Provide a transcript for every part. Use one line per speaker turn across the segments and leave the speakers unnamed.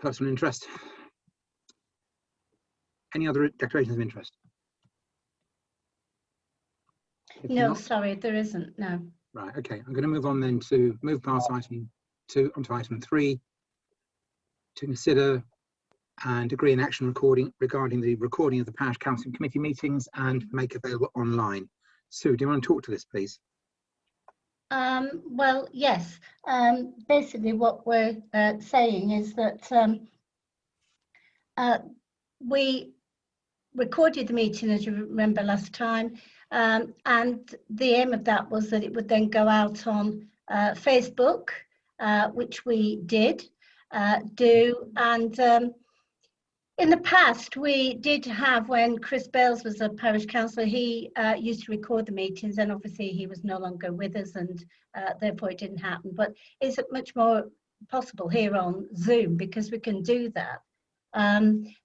personal interest? Any other declarations of interest?
No,
not,
sorry, there isn't, no.
Right, okay. I'm going to move on then to move past item 2 onto item 3 to consider and agree an action regarding the recording of the parish council and committee meetings and make available online. Sue, do you want to talk to this, please?
Well, yes. Basically, what we're saying is that we recorded the meeting, as you remember last time, and the aim of that was that it would then go out on Facebook, which we did do, and in the past we did have, when Chris Bales was a parish councillor, he used to record the meetings, and obviously he was no longer with us, and therefore it didn't happen. But it's much more possible here on Zoom because we can do that.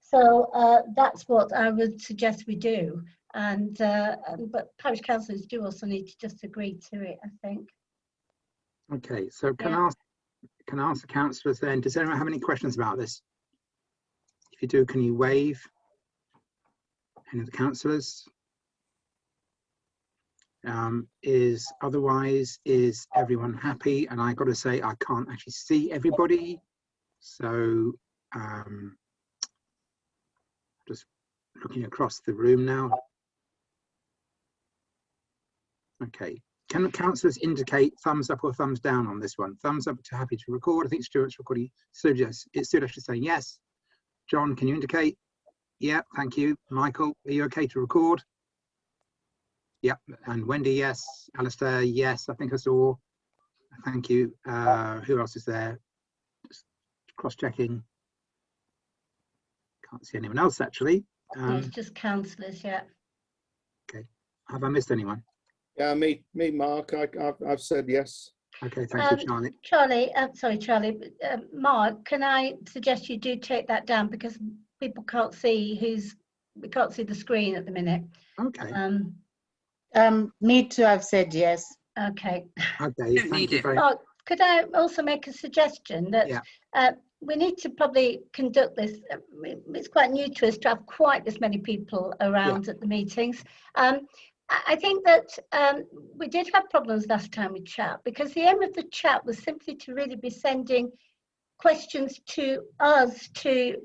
So that's what I would suggest we do, but parish councillors do also need to just agree to it, I think.
Okay, so can I ask the councillors then, does anyone have any questions about this? If you do, can you wave? Any of the councillors? Otherwise, is everyone happy? And I got to say, I can't actually see everybody, so just looking across the room now. Okay, can the councillors indicate thumbs up or thumbs down on this one? Thumbs up to happy to record. I think Stuart's recording. Stuart actually saying yes. John, can you indicate? Yeah, thank you. Michael, are you okay to record? Yep, and Wendy, yes. Alistair, yes, I think I saw. Thank you. Who else is there? Just cross-checking. Can't see anyone else actually.
It's just councillors, yeah.
Okay, have I missed anyone?
Yeah, me, Mark. I've said yes.
Okay, thank you, Charlie.
Charlie. Mark, can I suggest you do take that down because people can't see we can't see the screen at the minute.
Okay.
Me too. I've said yes.
Okay.
Okay. Thank you very much.
Mark, could I also make a suggestion that we need to probably conduct this? It's quite new to us to have quite this many people around at the meetings. I think that we did have problems last time with chat because the aim of the chat was simply to really be sending questions to us to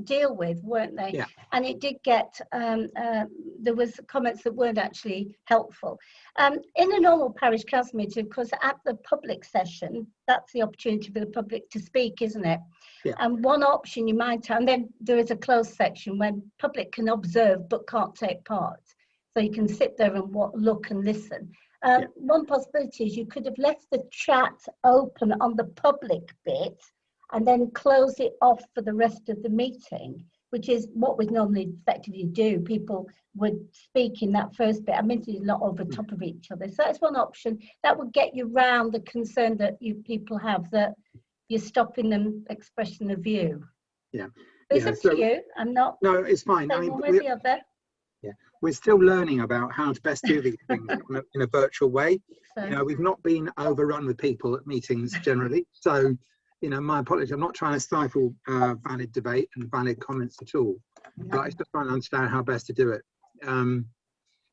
deal with, weren't they?
Yeah.
And it did get there was comments that weren't actually helpful. In a normal parish council meeting, of course, at the public session, that's the opportunity for the public to speak, isn't it?
Yeah.
And one option you might have, and then there is a closed section when public can observe but can't take part. So you can sit there and look and listen. One possibility is you could have left the chat open on the public bit and then close it off for the rest of the meeting, which is what we normally effectively do. People would speak in that first bit, admittedly not over top of each other. So that's one option. That would get you round the concern that people have that you're stopping them expressing a view.
Yeah.
But it's up to you. I'm not.
No, it's fine. I mean,
one way or the other.
Yeah, we're still learning about how to best do these things in a virtual way. So, you know, we've not been overrun with people at meetings generally. So, you know, my apologies. I'm not trying to stifle valid debate and valid comments at all. But I just trying to understand how best to do it, and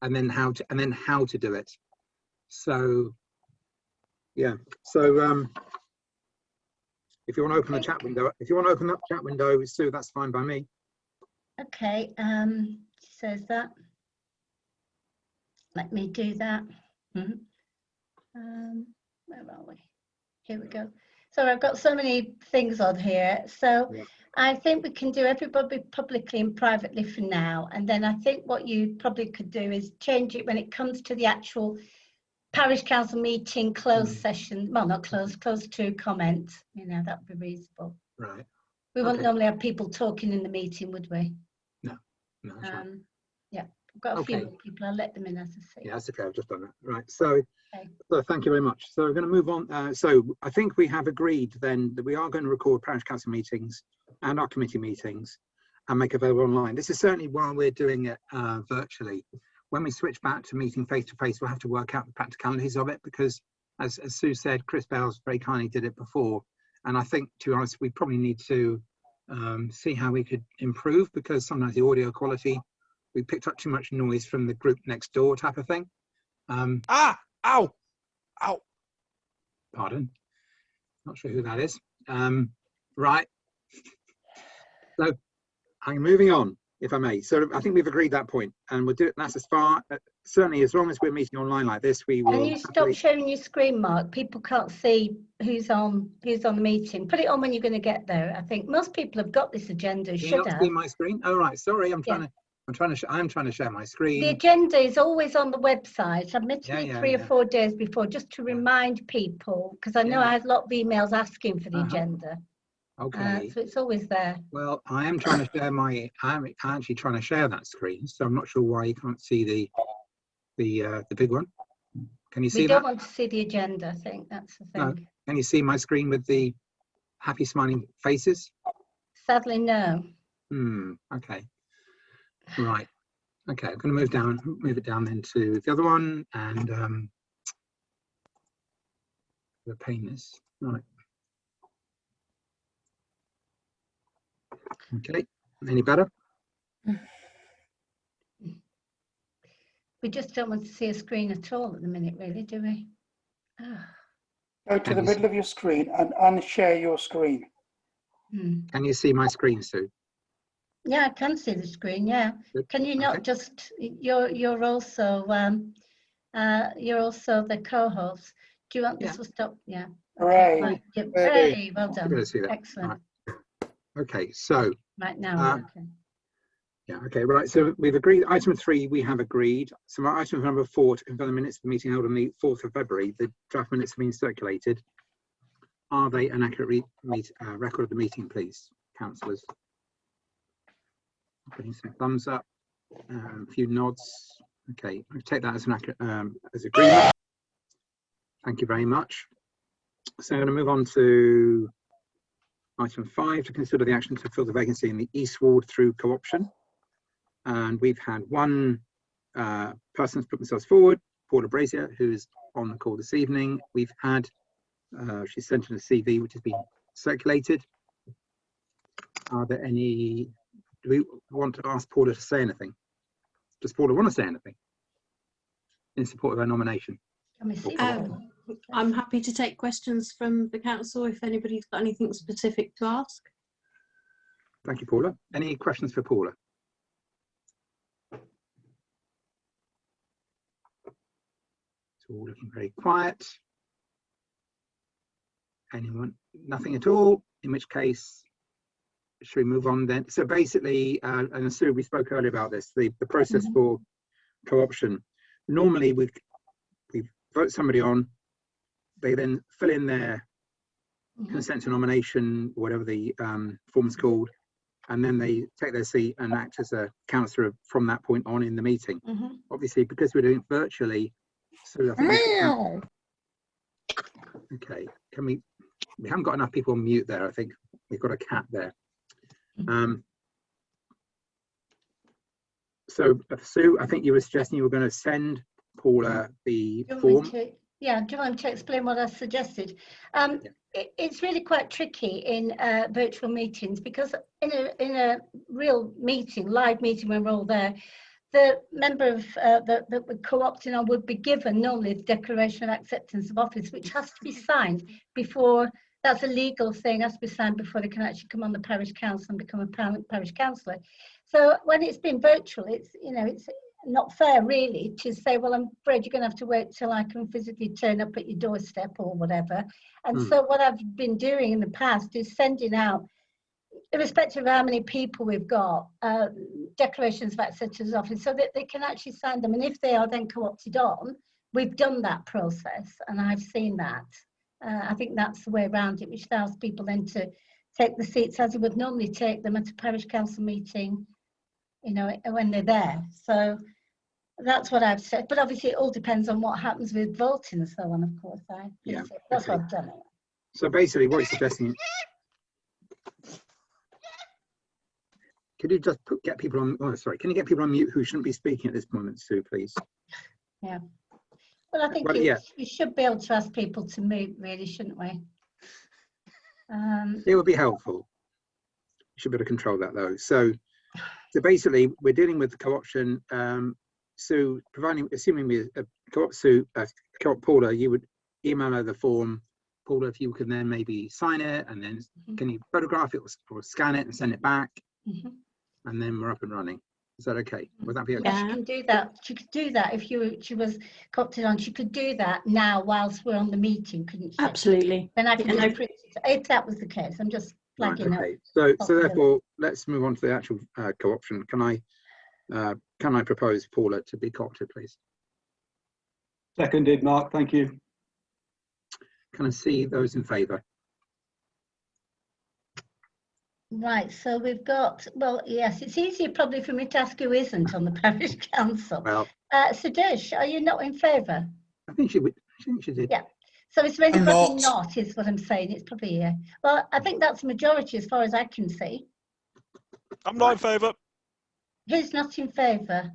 then how to do it. So, yeah. So, if you want to open the chat window, Sue, that's fine by me.
Okay. Says that. Let me do that. Where are we? Here we go. So I've got so many things on here. So I think we can do everybody publicly and privately for now. And then I think what you probably could do is change it when it comes to the actual parish council meeting closed session. Well, not closed to comments. You know, that would be reasonable.
Right.
We wouldn't normally have people talking in the meeting, would we?
No, that's right.
Yeah, I've got a few more people. I'll let them in as I see.
Yeah, that's okay. I've just done that. Right. So, so thank you very much. So we're going to move on. So I think we have agreed then that we are going to record parish council meetings and our committee meetings and make available online. This is certainly while we're doing it virtually. When we switch back to meeting face to face, we'll have to work out the practicalities of it because, as Sue said, Chris Bales very kindly did it before, And I think, to be honest, we probably need to see how we could improve, because sometimes the audio quality, we picked up too much noise from the group next door type of thing.
Ow!
Pardon, not sure who that is. Right, so I'm moving on, if I may. So I think we've agreed that point, and we'll do it. That's as far, certainly as long as we're meeting online like this, we will.
Can you stop sharing your screen, Mark? People can't see who's on the meeting. Put it on when you're going to get there. I think most people have got this agenda.
Can you
Should
not
have.
see my screen? Oh right, sorry. I'm trying to share my screen.
The agenda is always on the website, admittedly
Yeah,
3 or 4 days before, just to remind people, because I know I had a lot of emails asking for the agenda.
Okay.
So it's always there.
Well, I am trying to share my. I'm actually trying to share that screen, so I'm not sure why you can't see the big one. Can you see
We
that?
don't want to see the agenda. I think that's the thing.
No. Can you see my screen with the happy smiling faces?
Sadly, no.
Okay. Right. Okay. I'm going to move it down then to the other one, and the painless. Right. Okay. Any better?
We just don't want to see a screen at all at the minute, really, do we?
Go to the middle of your screen and unshare your screen.
Can you see my screen, Sue?
Yeah, I can see the screen. Yeah.
Good.
Can you not just? You're also the co-host. Do you want this to stop? Yeah.
Hooray!
Right. Yep. Hooray! Well done.
See that.
Excellent.
Right. Okay. So.
Right now. Okay.
Yeah, okay, right. So we've agreed. Item 3, we have agreed. So item number 4, to confirm the minutes of the meeting held on the 4th of February. The draft minutes have been circulated. Are they an accurate record of the meeting, please, councillors? Putting some thumbs up, a few nods. Okay, I'll take that as an accurate, as agreement. Thank you very much. So I'm going to move on to item 5, to consider the action to fill the vacancy in the East Ward through co-option. And we've had one person who's put themselves forward, Paula Brazier, who's on the call this evening. We've had, she sent in a CV which has been circulated. Are there any, do we want to ask Paula to say anything? Does Paula want to say anything in support of her nomination?
I'm happy to take questions from the council if anybody's got anything specific to ask.
Thank you, Paula. Any questions for Paula? All looking very quiet. Anyone? Nothing at all. In which case, should we move on then? So basically, and Sue, we spoke earlier about this, the process for co-option. Normally, we vote somebody on, they then fill in their consent to nomination, whatever the form's called, and then they take their seat and act as a councillor from that point on in the meeting. Obviously, because we're doing it virtually, so okay, can we haven't got enough people on mute there. I think we've got a cat there. So Sue, I think you were suggesting you were going to send Paula the form.
Yeah, do you want to explain what I suggested? It's really quite tricky in virtual meetings, because in a real meeting, live meeting when we're all there, the member of that we're co-opting on would be given normally the declaration of acceptance of office, which has to be signed before. That's a legal thing, has to be signed before they can actually come on the parish council and become a parish councillor. So when it's been virtual, it's it's not fair really to say, well, I'm afraid you're going to have to wait till I can physically turn up at your doorstep or whatever. And so what I've been doing in the past is sending out, irrespective of how many people we've got, declarations of acceptance of office, so that they can actually sign them. And if they are then co-opted on, we've done that process, and I've seen that. I think that's the way around it, which allows people then to take the seats as you would normally take them at a parish council meeting, when they're there. So that's what I've said. But obviously, it all depends on what happens with voting and so on, of course. That's what I've done.
So basically, what you're suggesting. Could you just get people on? Oh, sorry. Can you get people on mute who shouldn't be speaking at this moment, Sue, please?
Yeah. Well, I think we should be able to ask people to mute, really, shouldn't we?
It would be helpful. You should be able to control that though. So basically, we're dealing with the co-option. So assuming we co-op Paula, you would email her the form. Paula, if you can then maybe sign it, and then can you photograph it or scan it and send it back, and then we're up and running. Is that okay? Would that be okay?
Yeah, she can do that. She could do that if she was co-opted on. She could do that now whilst we're on the meeting, couldn't she?
Absolutely.
Then I can just print it. If that was the case, I'm just flagging up.
Okay. So therefore, let's move on to the actual co-option. Can I propose Paula to be co-opted, please?
Seconded, Mark. Thank you.
Can I see those in favour?
Right, so we've got, well, yes, it's easier probably for me to ask who isn't on the parish council.
Well,
Sudesh, are you not in favour?
I think she would. I think she did.
Yeah. So is there anybody not, is what I'm saying. It's probably, yeah. Well, I think that's a majority as far as I can see.
I'm not in favour.
Who's not in favour?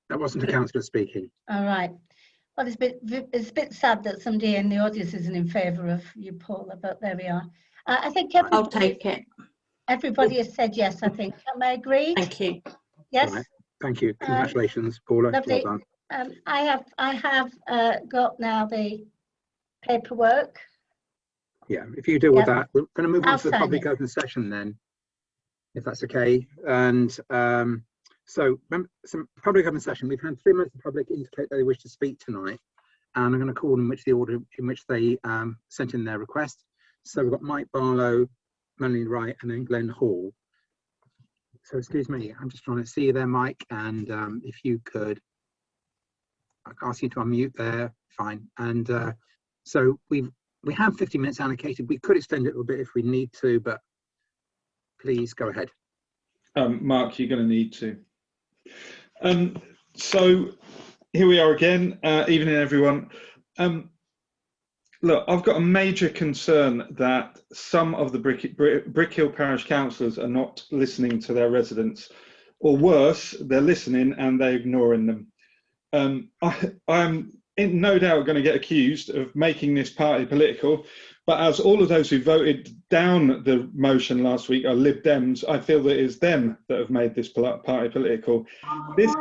That wasn't a councillor speaking.
All right. Well, it's a bit sad that somebody in the audience isn't in favour of you, Paula, but there we are. I think
I'll take it.
Everybody has said yes, I think. Am I agreed?
Thank you.
Yes.
Right. Thank you. Congratulations, Paula.
Lovely.
Well done.
I have got now the paperwork.
Yeah, if you deal with that, we're going to move on to the
sign
public
it.
open session then, if that's okay. And so some public open session. We've had 3 members of the public indicate they wish to speak tonight, and I'm going to call them the order in which they sent in their request. So we've got Mike Barlow, Melanie Wright, and then Glenn Hall. So excuse me, I'm just trying to see you there, Mike, and if you could, I'll ask you to unmute there. Fine. And so we have 50 minutes allocated. We could extend it a little bit if we need to, but please go ahead.
Mark, you're going to need to. So here we are again. Evening, everyone. Look, I've got a major concern that some of the Brickhill Parish councillors are not listening to their residents, or worse, they're listening and they're ignoring them. I'm in no doubt going to get accused of making this party political, but as all of those who voted down the motion last week are Lib Dems, I feel that it's them that have made this party political. This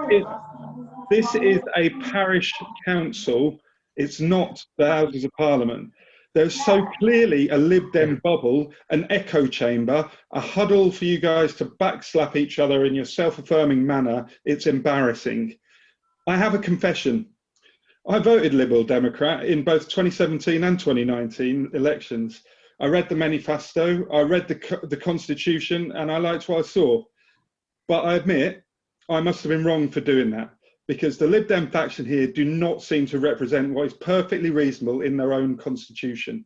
is a parish council. It's not the Houses of Parliament. There's so clearly a Lib Dem bubble, an echo chamber, a huddle for you guys to backslap each other in your self-affirming manner. It's embarrassing. I have a confession. I voted Liberal Democrat in both 2017 and 2019 elections. I read the manifesto, I read the Constitution, and I liked what I saw. But I admit, I must have been wrong for doing that, because the Lib Dem faction here do not seem to represent what is perfectly reasonable in their own constitution.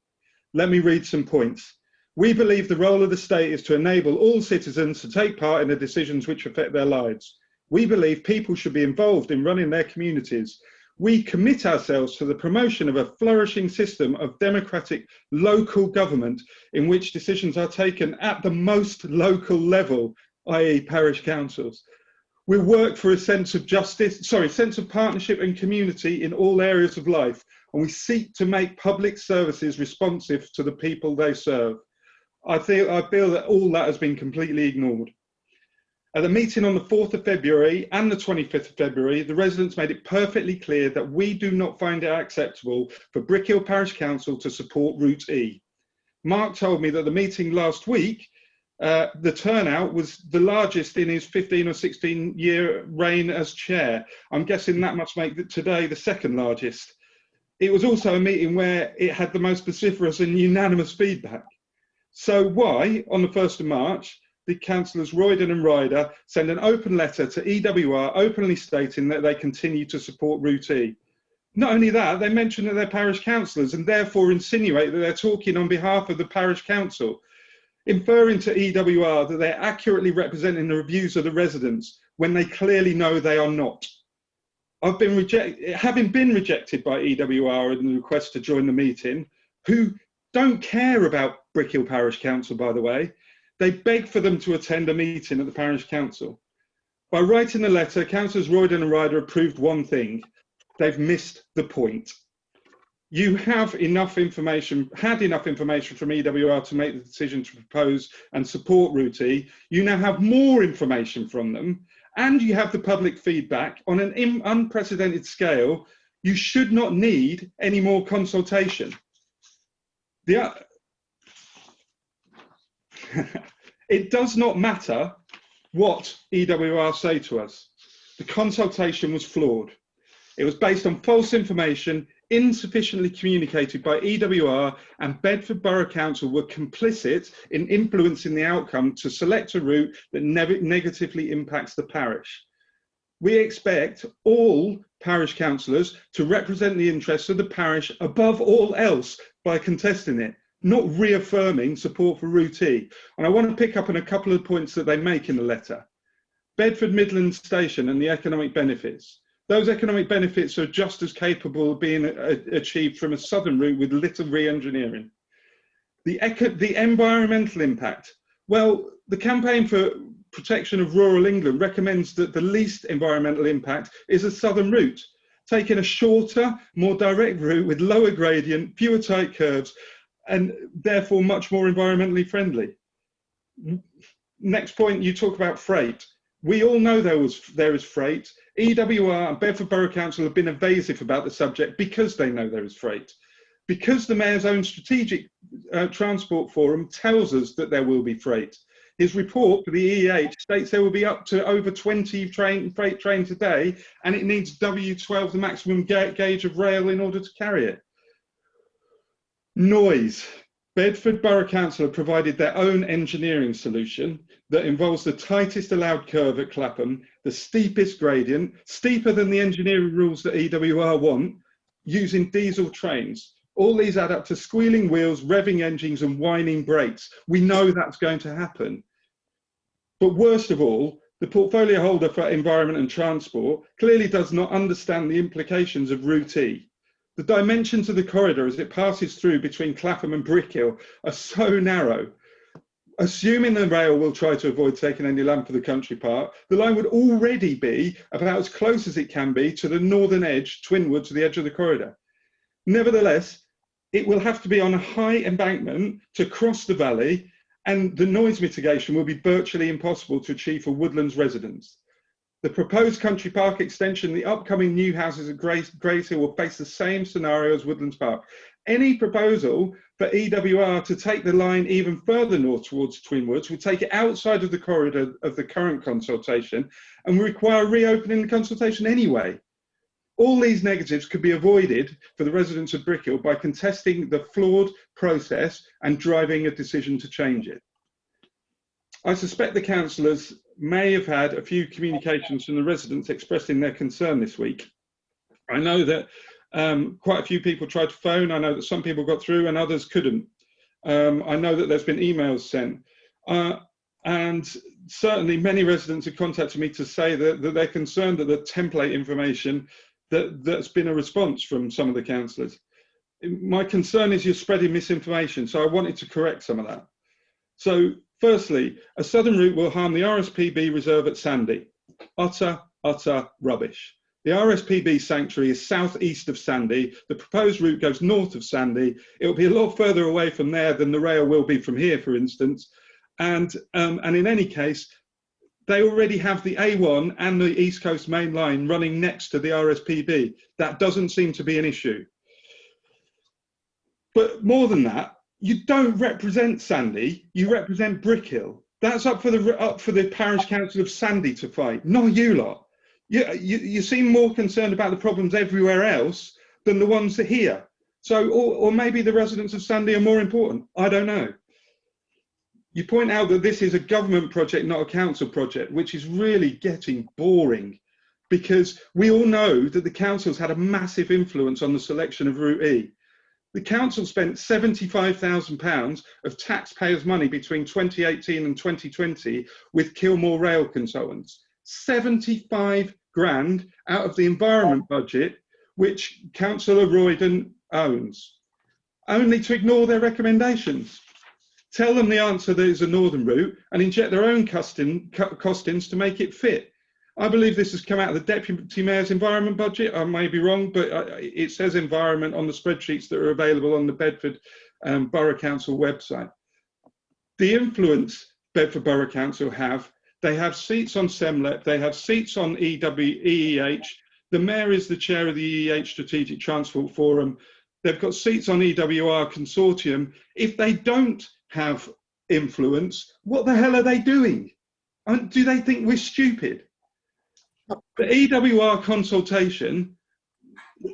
Let me read some points. We believe the role of the state is to enable all citizens to take part in the decisions which affect their lives. We believe people should be involved in running their communities. We commit ourselves to the promotion of a flourishing system of democratic local government in which decisions are taken at the most local level, i.e. parish councils. We work for a sense of sense of partnership and community in all areas of life, and we seek to make public services responsive to the people they serve. I feel that all that has been completely ignored. At the meeting on the 4th of February and the 25th of February, the residents made it perfectly clear that we do not find it acceptable for Brickhill Parish Council to support Route E. Mark told me that the meeting last week, the turnout was the largest in his 15 or 16-year reign as chair. I'm guessing that must make today the second largest. It was also a meeting where it had the most vociferous and unanimous feedback. So why, on the 1st of March, did councillors Royden and Ryder send an open letter to EWR openly stating that they continue to support Route E? Not only that, they mention that they're parish councillors and therefore insinuate that they're talking on behalf of the parish council, inferring to EWR that they're accurately representing the views of the residents when they clearly know they are not. Having been rejected by EWR in the request to join the meeting, who don't care about Brickhill Parish Council, by the way, they beg for them to attend a meeting at the parish council. By writing the letter, councillors Royden and Ryder have proved one thing: they've missed the point. you have enough information, had enough information from EWR to make the decision to propose and support Route E. You now have more information from them, and you have the public feedback on an unprecedented scale. You should not need any more consultation. It does not matter what EWR say to us. The consultation was flawed. It was based on false information, insufficiently communicated by EWR, and Bedford Borough Council were complicit in influencing the outcome to select a route that negatively impacts the parish. We expect all parish councillors to represent the interests of the parish above all else by contesting it, not reaffirming support for Route E. And I want to pick up on a couple of points that they make in the letter. Bedford Midland Station and the economic benefits. Those economic benefits are just as capable of being achieved from a southern route with little re-engineering. The environmental impact. Well, the Campaign for Protection of Rural England recommends that the least environmental impact is a southern route, taking a shorter, more direct route with lower gradient, fewer tight curves, and therefore much more environmentally friendly. Next point, you talk about freight. We all know there is freight. EWR and Bedford Borough Council have been evasive about the subject because they know there is freight. Because the Mayor's own strategic transport forum tells us that there will be freight. His report for the EEH states there will be up to over 20 freight trains a day, and it needs W12, the maximum gauge of rail, in order to carry it. Noise. Bedford Borough Council have provided their own engineering solution that involves the tightest allowed curve at Clapham, the steepest gradient, steeper than the engineering rules that EWR want, using diesel trains. All these add up to squealing wheels, revving engines and whining brakes. We know that's going to happen. But worst of all, the portfolio holder for environment and transport clearly does not understand the implications of Route E. The dimensions of the corridor as it passes through between Clapham and Brickhill are so narrow. Assuming the rail will try to avoid taking any land for the country park, the line would already be about as close as it can be to the northern edge, Twinwood, to the edge of the corridor. Nevertheless, it will have to be on a high embankment to cross the valley, and the noise mitigation will be virtually impossible to achieve for Woodlands residents. The proposed country park extension, the upcoming new houses at Grace Hill will face the same scenario as Woodlands Park. Any proposal for EWR to take the line even further north towards Twinwoods would take it outside of the corridor of the current consultation and require reopening the consultation anyway. All these negatives could be avoided for the residents of Brickhill by contesting the flawed process and driving a decision to change it. I suspect the councillors may have had a few communications from the residents expressing their concern this week. I know that quite a few people tried to phone. I know that some people got through and others couldn't. I know that there's been emails sent. And certainly many residents have contacted me to say that they're concerned that the template information, that's been a response from some of the councillors. My concern is you're spreading misinformation, so I wanted to correct some of that. So firstly, a southern route will harm the RSPB reserve at Sandy. Utter rubbish. The RSPB sanctuary is southeast of Sandy. The proposed route goes north of Sandy. It will be a lot further away from there than the rail will be from here, for instance. And in any case, they already have the A1 and the East Coast Main Line running next to the RSPB. That doesn't seem to be an issue. But more than that, you don't represent Sandy, you represent Brickhill. That's up for the Parish Council of Sandy to fight, not you lot. You seem more concerned about the problems everywhere else than the ones that here. So, or maybe the residents of Sandy are more important. I don't know. You point out that this is a government project, not a council project, which is really getting boring because we all know that the council's had a massive influence on the selection of Route E. The council spent £75,000 of taxpayers' money between 2018 and 2020 with Kilmore Rail Consultants. 75 grand out of the environment budget, which Councillor Royden owns, only to ignore their recommendations. Tell them the answer that is a northern route and inject their own costings to make it fit. I believe this has come out of the Deputy Mayor's environment budget. I may be wrong, but it says environment on the spreadsheets that are available on the Bedford Borough Council website. The influence Bedford Borough Council have, they have seats on SEMLEP, they have seats on EEH, the Mayor is the chair of the EEH Strategic Transport Forum, they've got seats on EWR Consortium. If they don't have influence, what the hell are they doing? Do they think we're stupid? The EWR consultation,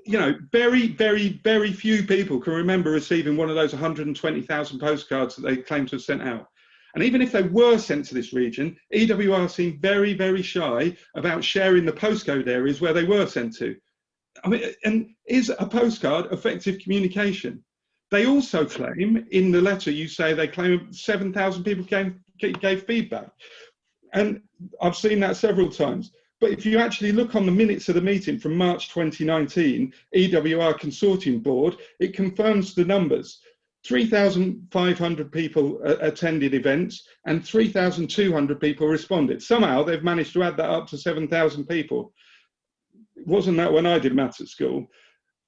you know, very, very, very few people can remember receiving one of those 120,000 postcards that they claim to have sent out. And even if they were sent to this region, EWR seemed very, very shy about sharing the postcode areas where they were sent to. I mean, and is a postcard effective communication? They also claim, in the letter you say they claim 7,000 people gave feedback. And I've seen that several times. But if you actually look on the minutes of the meeting from March 2019, EWR Consortium Board, it confirms the numbers. 3,500 people attended events and 3,200 people responded. Somehow they've managed to add that up to 7,000 people. Wasn't that when I did maths at school?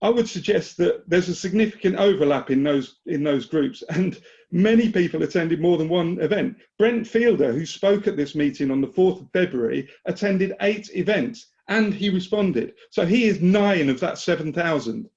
I would suggest that there's a significant overlap in those groups, and many people attended more than one event. Brent Fielder, who spoke at this meeting on the 4th of February, attended 8 events and he responded. So he is 9 of that 7,000.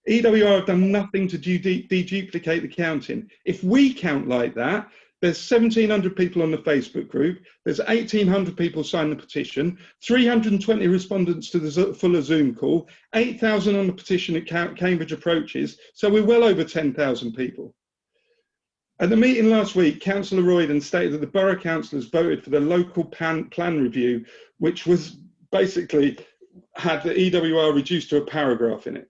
EWR have done nothing to deduplicate the counting. If we count like that, there's 1,700 people on the Facebook group, there's 1,800 people signed the petition, 320 respondents to the fuller Zoom call, 8,000 on the petition at Cambridge Approaches, so we're well over 10,000 people. At the meeting last week, Councillor Royden stated that the Borough Councillors voted for the local plan review, which was basically had the EWR reduced to a paragraph in it.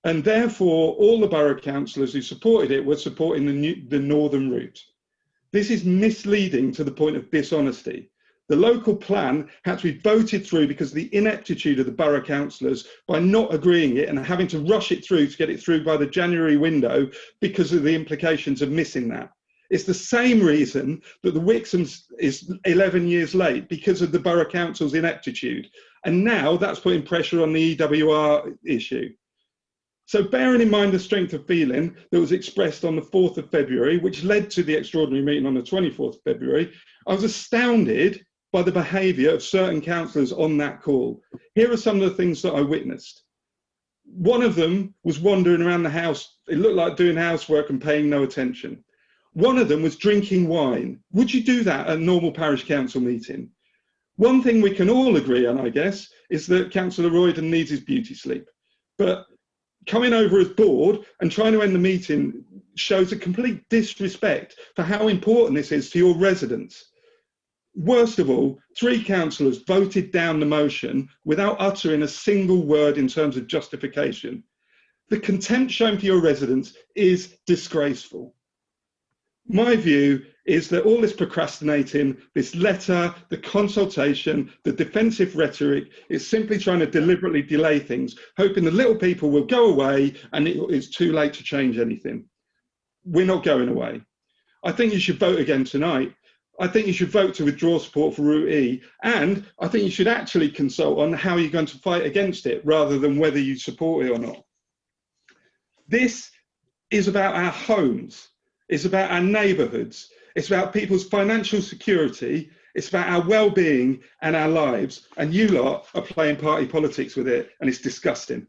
And therefore, all the Borough Councillors who supported it were supporting the northern route. This is misleading to the point of dishonesty. The local plan had to be voted through because of the ineptitude of the Borough Councillors by not agreeing it and having to rush it through to get it through by the January window because of the implications of missing that. It's the same reason that the Wixham is 11 years late, because of the Borough Council's ineptitude. And now that's putting pressure on the EWR issue. So bearing in mind the strength of feeling that was expressed on the 4th of February, which led to the extraordinary meeting on the 24th of February, I was astounded by the behaviour of certain councillors on that call. Here are some of the things that I witnessed. One of them was wandering around the house. It looked like doing housework and paying no attention. One of them was drinking wine. Would you do that at a normal parish council meeting? One thing we can all agree on, I guess, is that Councillor Royden needs his beauty sleep. But coming over as board and trying to end the meeting shows a complete disrespect for how important this is to your residents. Worst of all, 3 councillors voted down the motion without uttering a single word in terms of justification. The contempt shown for your residents is disgraceful. My view is that all this procrastinating, this letter, the consultation, the defensive rhetoric, is simply trying to deliberately delay things, hoping the little people will go away and it's too late to change anything. We're not going away. I think you should vote again tonight. I think you should vote to withdraw support for Route E, and I think you should actually consult on how you're going to fight against it rather than whether you support it or not. This is about our homes. It's about our neighbourhoods. It's about people's financial security. It's about our well-being and our lives. And you lot are playing party politics with it, and it's disgusting.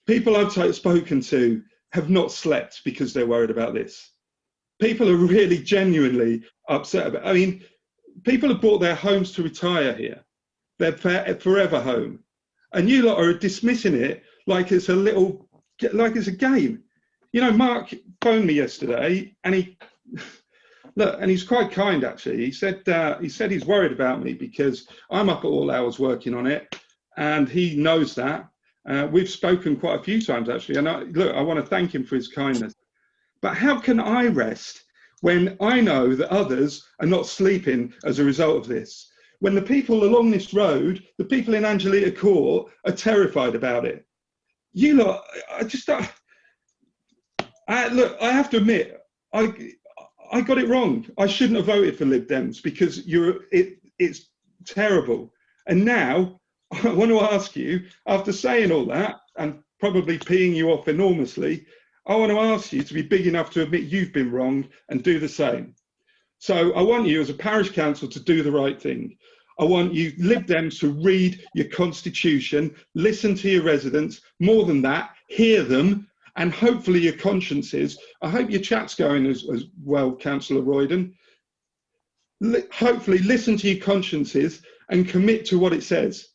People I've spoken to have not slept because they're worried about this. People are really genuinely upset about it. I mean, people have bought their homes to retire here. They're forever home. And you lot are dismissing it like it's a game. You know, Mark phoned me yesterday, and he's quite kind actually. He said he's worried about me because I'm up at all hours working on it, and he knows that. We've spoken quite a few times actually, and I want to thank him for his kindness. But how can I rest when I know that others are not sleeping as a result of this? When the people along this road, the people in Angelita Court, are terrified about it. You lot, look, I have to admit, I got it wrong. I shouldn't have voted for Lib Dems because it's terrible. And now I want to ask you, after saying all that and probably peeing you off enormously, I want to ask you to be big enough to admit you've been wrong and do the same. So I want you as a parish council to do the right thing. I want you Lib Dems to read your constitution, listen to your residents, more than that, hear them, and hopefully your consciences. I hope your chat's going as well, Councillor Royden. Hopefully listen to your consciences and commit to what it says.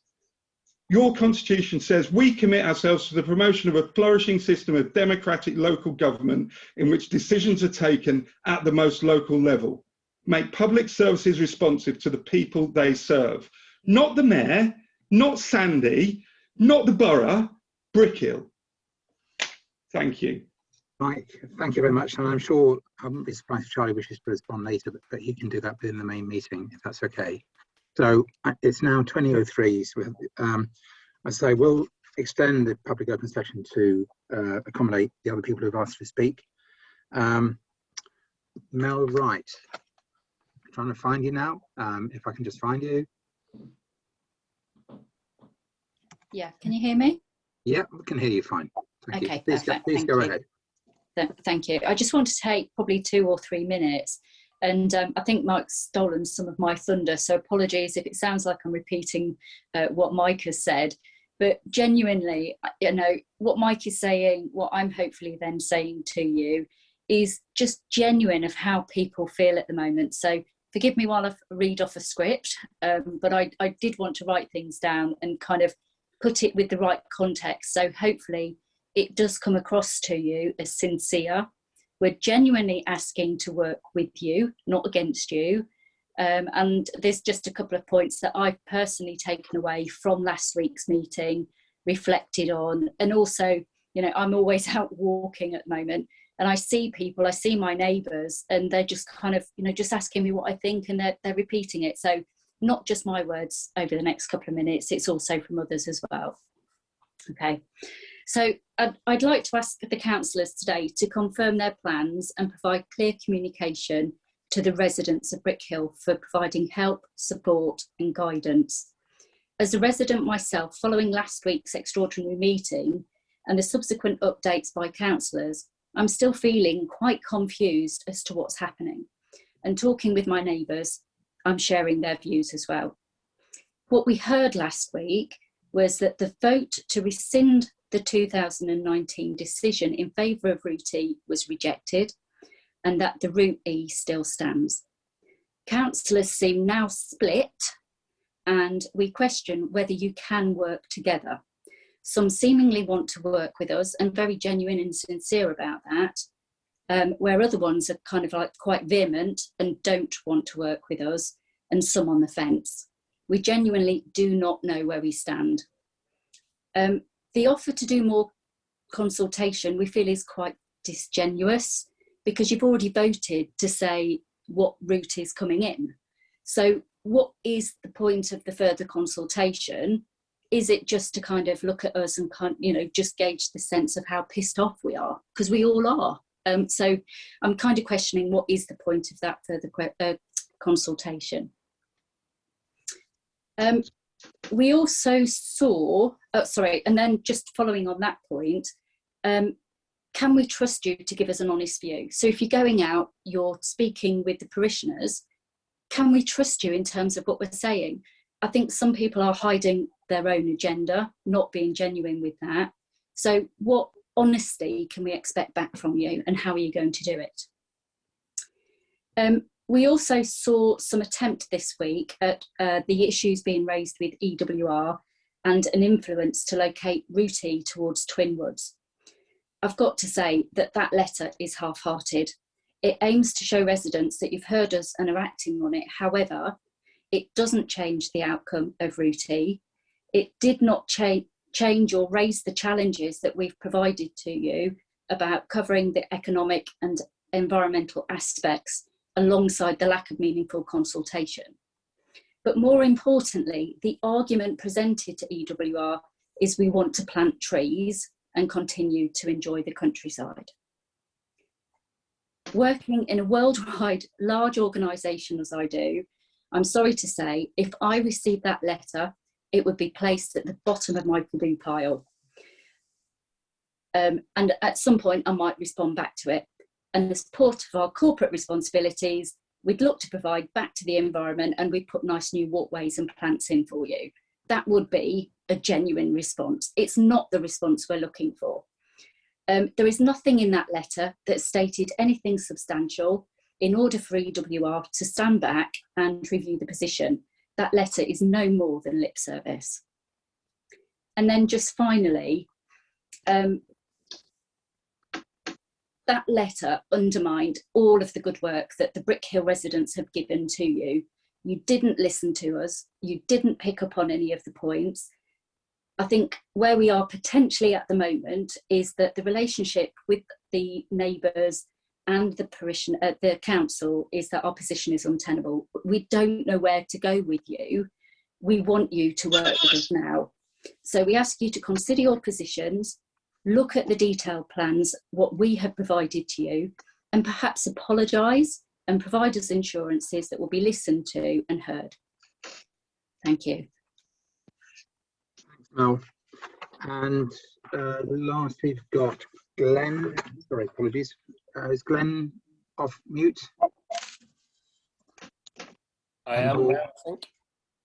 Your constitution says we commit ourselves to the promotion of a flourishing system of democratic local government in which decisions are taken at the most local level. Make public services responsive to the people they serve. Not the mayor, not Sandy, not the borough, Brickhill. Thank you.
Mike, thank you very much. And I'm sure, I wouldn't be surprised if Charlie wishes to respond later, but he can do that within the main meeting, if that's okay. So it's now 20:03. So I say we'll extend the public open session to accommodate the other people who've asked to speak. Mel Wright, I'm trying to find you now. If I can just find you.
Yeah, can you hear me?
Yeah, we can hear you fine. Thank
Okay,
you. Please go ahead.
Thank you. I just want to take probably 2 or 3 minutes. And I think Mike's stolen some of my thunder, so apologies if it sounds like I'm repeating what Mike has said. But genuinely, you know, what Mike is saying, what I'm hopefully then saying to you is just genuine of how people feel at the moment. So forgive me while I read off a script, but I did want to write things down and kind of put it with the right context. So hopefully it does come across to you as sincere. We're genuinely asking to work with you, not against you. And there's just a couple of points that I've personally taken away from last week's meeting, reflected on, and also, you know, I'm always out walking at the moment and I see people, I see my neighbours, and they're just kind of, you know, just asking me what I think, and they're repeating it. So not just my words over the next couple of minutes, it's also from others as well. Okay. So I'd like to ask the councillors today to confirm their plans and provide clear communication to the residents of Brickhill for providing help, support and guidance. As a resident myself, following last week's extraordinary meeting and the subsequent updates by councillors, I'm still feeling quite confused as to what's happening. And talking with my neighbours, I'm sharing their views as well. What we heard last week was that the vote to rescind the 2019 decision in favour of Route E was rejected, and that the Route E still stands. Councillors seem now split, and we question whether you can work together. Some seemingly want to work with us and very genuine and sincere about that, where other ones are kind of like quite vehement and don't want to work with us, and some on the fence. We genuinely do not know where we stand. The offer to do more consultation we feel is quite disingenuous, because you've already voted to say what route is coming in. So what is the point of the further consultation? Is it just to kind of look at us and kind, you know, just gauge the sense of how pissed off we are? Because we all are. So I'm kind of questioning what is the point of that further consultation. We also saw, and then just following on that point, can we trust you to give us an honest view? So if you're going out, you're speaking with the parishioners, can we trust you in terms of what we're saying? I think some people are hiding their own agenda, not being genuine with that. So what honesty can we expect back from you, and how are you going to do it? We also saw some attempt this week at the issues being raised with EWR and an influence to locate Route E towards Twin Woods. I've got to say that that letter is half-hearted. It aims to show residents that you've heard us and are acting on it. However, it doesn't change the outcome of Route E. It did not change or raise the challenges that we've provided to you about covering the economic and environmental aspects alongside the lack of meaningful consultation. But more importantly, the argument presented to EWR is we want to plant trees and continue to enjoy the countryside. Working in a worldwide large organisation as I do, I'm sorry to say, if I received that letter, it would be placed at the bottom of my to-do pile. And at some point, I might respond back to it. And as part of our corporate responsibilities, we'd look to provide back to the environment, and we'd put nice new walkways and plants in for you. That would be a genuine response. It's not the response we're looking for. There is nothing in that letter that stated anything substantial in order for EWR to stand back and review the position. That letter is no more than lip service. And then just finally, that letter undermined all of the good work that the Brickhill residents have given to you. You didn't listen to us. You didn't pick up on any of the points. I think where we are potentially at the moment is that the relationship with the neighbours and the council is that our position is untenable. We don't know where to go with you. We want you to work with us now. So we ask you to consider your positions, look at the detailed plans, what we have provided to you, and perhaps apologise and provide us insurances that will be listened to and heard. Thank you.
Thanks, Mel. And last we've got Glenn. Sorry, apologies. Is Glenn off mute?
I am, I think.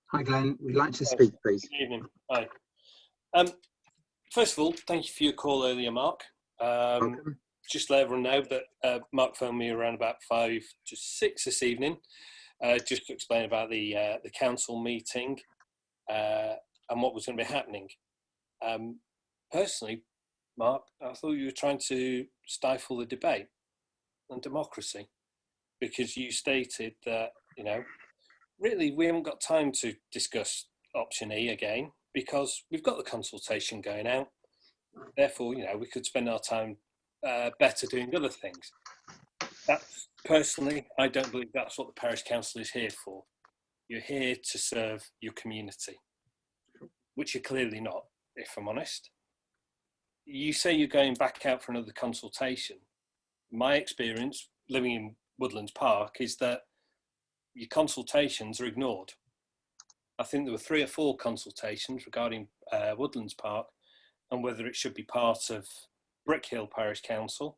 Hi, Glenn. We'd like to speak, please.
Good evening. Hi. First of all, thank you for your call earlier, Mark. Just to let everyone know that Mark phoned me around about 5 to 6 this evening, just to explain about the council meeting and what was going to be happening. Personally, Mark, I thought you were trying to stifle the debate and democracy, because you stated that, you know, really we haven't got time to discuss option E again because we've got the consultation going out. Therefore, you know, we could spend our time better doing other things. That's, personally, I don't believe that's what the parish council is here for. You're here to serve your community, which you're clearly not, if I'm honest. You say you're going back out for another consultation. My experience living in Woodlands Park is that your consultations are ignored. I think there were 3 or 4 consultations regarding Woodlands Park and whether it should be part of Brickhill Parish Council,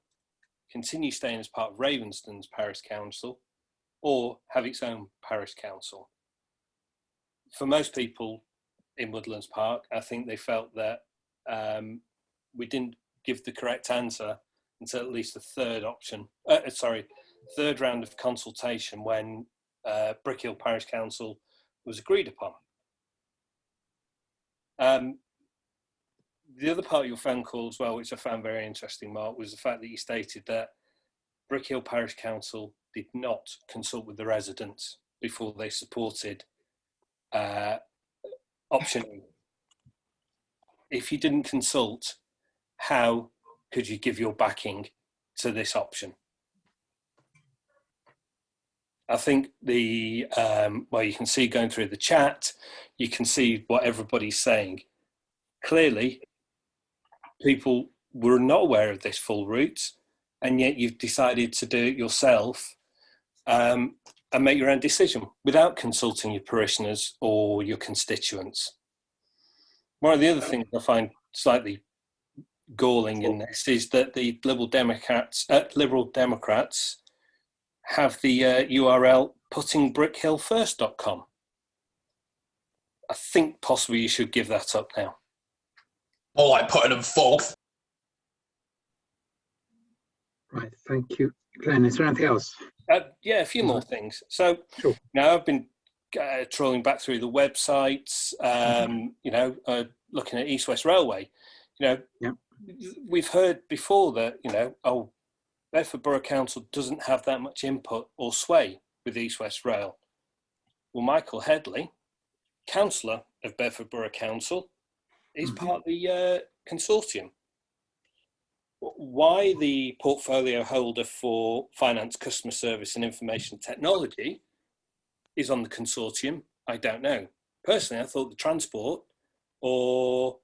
continue staying as part of Ravenston's Parish Council, or have its own parish council. For most people in Woodlands Park, I think they felt that we didn't give the correct answer until at least the third round of consultation when Brickhill Parish Council was agreed upon. The other part of your phone call as well, which I found very interesting, Mark, was the fact that you stated that Brickhill Parish Council did not consult with the residents before they supported option E. If you didn't consult, how could you give your backing to this option? I think well, you can see going through the chat, you can see what everybody's saying. Clearly, people were not aware of this full route, and yet you've decided to do it yourself and make your own decision without consulting your parishioners or your constituents. One of the other things I find slightly galling in this is that the Liberal Democrats have the URL puttingbrickhillfirst.com. I think possibly you should give that up now.
More like putting them forth.
Right, thank you. Glenn, is there anything else?
Yeah, a few more things. So
sure.
Now I've been trawling back through the websites, you know, looking at East West Railway. You know,
yep.
We've heard before that, you know, oh, Bedford Borough Council doesn't have that much input or sway with East West Rail. Well, Michael Headley, councillor of Bedford Borough Council, is part of the consortium. Why the portfolio holder for finance, customer service and information technology is on the consortium, I don't know. Personally, I thought the transport or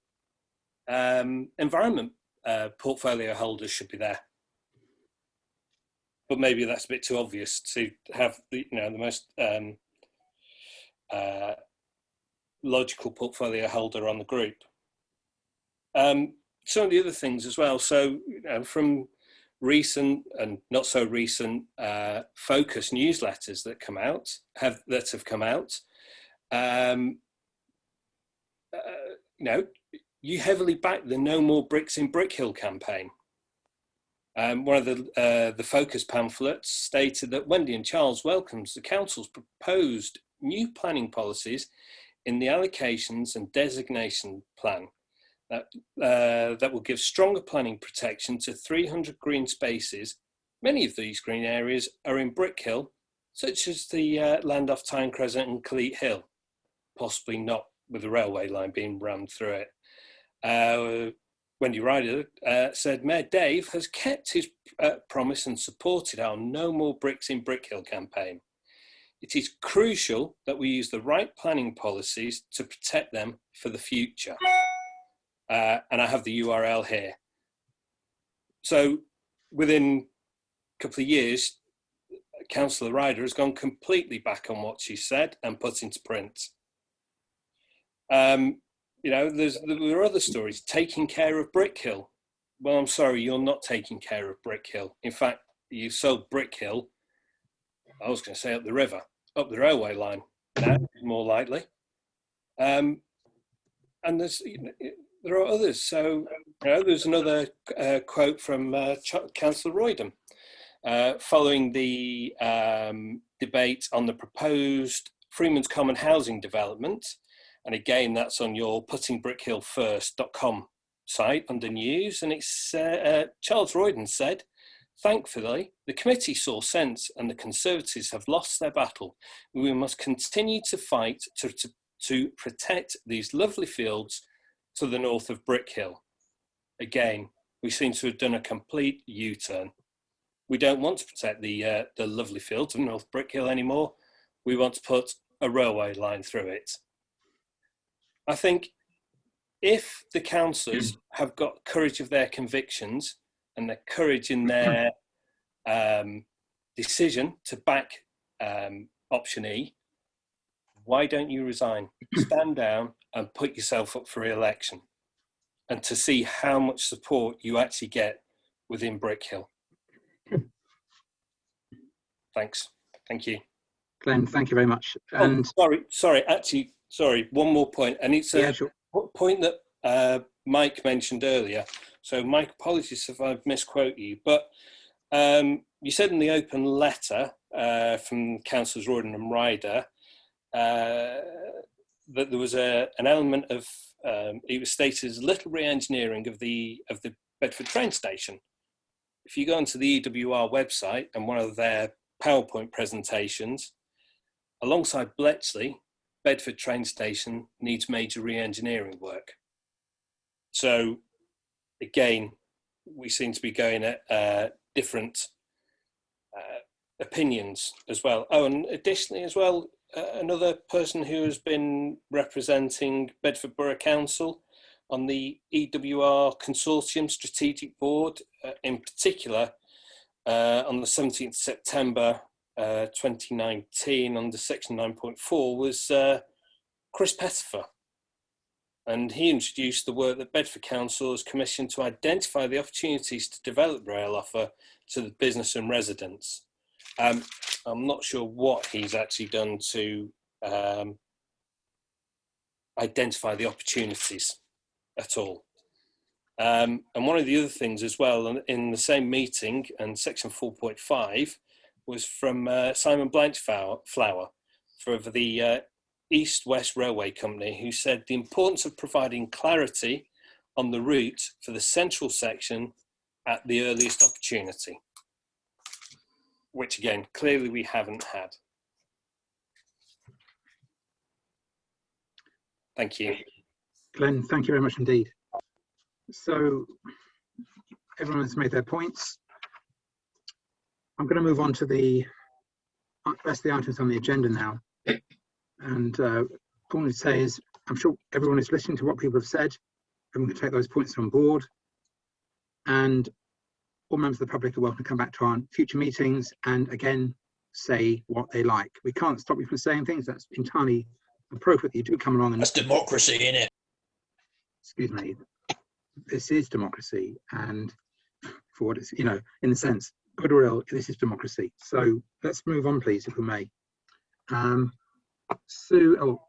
environment portfolio holders should be there. But maybe that's a bit too obvious to have the, you know, the most logical portfolio holder on the group. Some of the other things as well. So from recent and not so recent focus newsletters that have come out, you heavily back the No More Bricks in Brickhill campaign. One of the focus pamphlets stated that Wendy and Charles welcomes the council's proposed new planning policies in the allocations and designation plan that will give stronger planning protection to 300 green spaces. Many of these green areas are in Brickhill, such as the land off Tyne Crescent and Cleat Hill, possibly not with the railway line being rammed through it. Wendy Ryder said Mayor Dave has kept his promise and supported our No More Bricks in Brickhill campaign. It is crucial that we use the right planning policies to protect them for the future. And I have the URL here. So within a couple of years, Councillor Ryder has gone completely back on what she said and put into print. There are other stories. Taking care of Brickhill. Well, I'm sorry, you're not taking care of Brickhill. In fact, you sold Brickhill, I was going to say up the river, up the railway line, now, more likely. And there are others. So there's another quote from Councillor Roydham following the debate on the proposed Freeman's Common housing development. And again, that's on your puttingbrickhillfirst.com site under news. And it's Charles Roydham said, thankfully, the committee saw sense and the Conservatives have lost their battle. We must continue to fight to protect these lovely fields to the north of Brickhill. Again, we seem to have done a complete U-turn. We don't want to protect the lovely fields of North Brickhill anymore. We want to put a railway line through it. I think if the councillors have got courage of their convictions and the courage in their decision to back option E, why don't you resign? Stand down and put yourself up for re-election, and to see how much support you actually get within Brickhill. Thanks. Thank you.
Glenn, thank you very much. And
sorry, one more point, and it's a point that Mike mentioned earlier. So Mike, apologies if I've misquoted you, but you said in the open letter from Councillors Roydham and Ryder that there was an element of, it was stated as little re-engineering of the Bedford train station. If you go onto the EWR website and one of their PowerPoint presentations, alongside Bletchley, Bedford train station needs major re-engineering work. So again, we seem to be going at different opinions as well. Oh, and additionally as well, another person who has been representing Bedford Borough Council on the EWR Consortium Strategic Board, in particular, on the 17th September 2019 under section 9.4 was Chris Bpha. And he introduced the work that Bedford Council has commissioned to identify the opportunities to develop rail offer to the business and residents. I'm not sure what he's actually done to identify the opportunities at all. And one of the other things as well in the same meeting, and section 4.5, was from Simon Blanchflower for the East West Railway Company, who said the importance of providing clarity on the route for the central section at the earliest opportunity, which again, clearly we haven't had. Thank you.
Glenn, thank you very much indeed. So everyone has made their points. I'm going to move on to the rest of the items on the agenda now. And what I want to say is, I'm sure everyone is listening to what people have said. Everyone can take those points on board. And all members of the public are welcome to come back to our future meetings and again say what they like. We can't stop you from saying things. That's entirely appropriate. You do come along and...
That's democracy, innit?
Excuse me. This is democracy, and for what it's, you know, in the sense, good or ill, this is democracy. So let's move on, please, if we may. Sue, oh,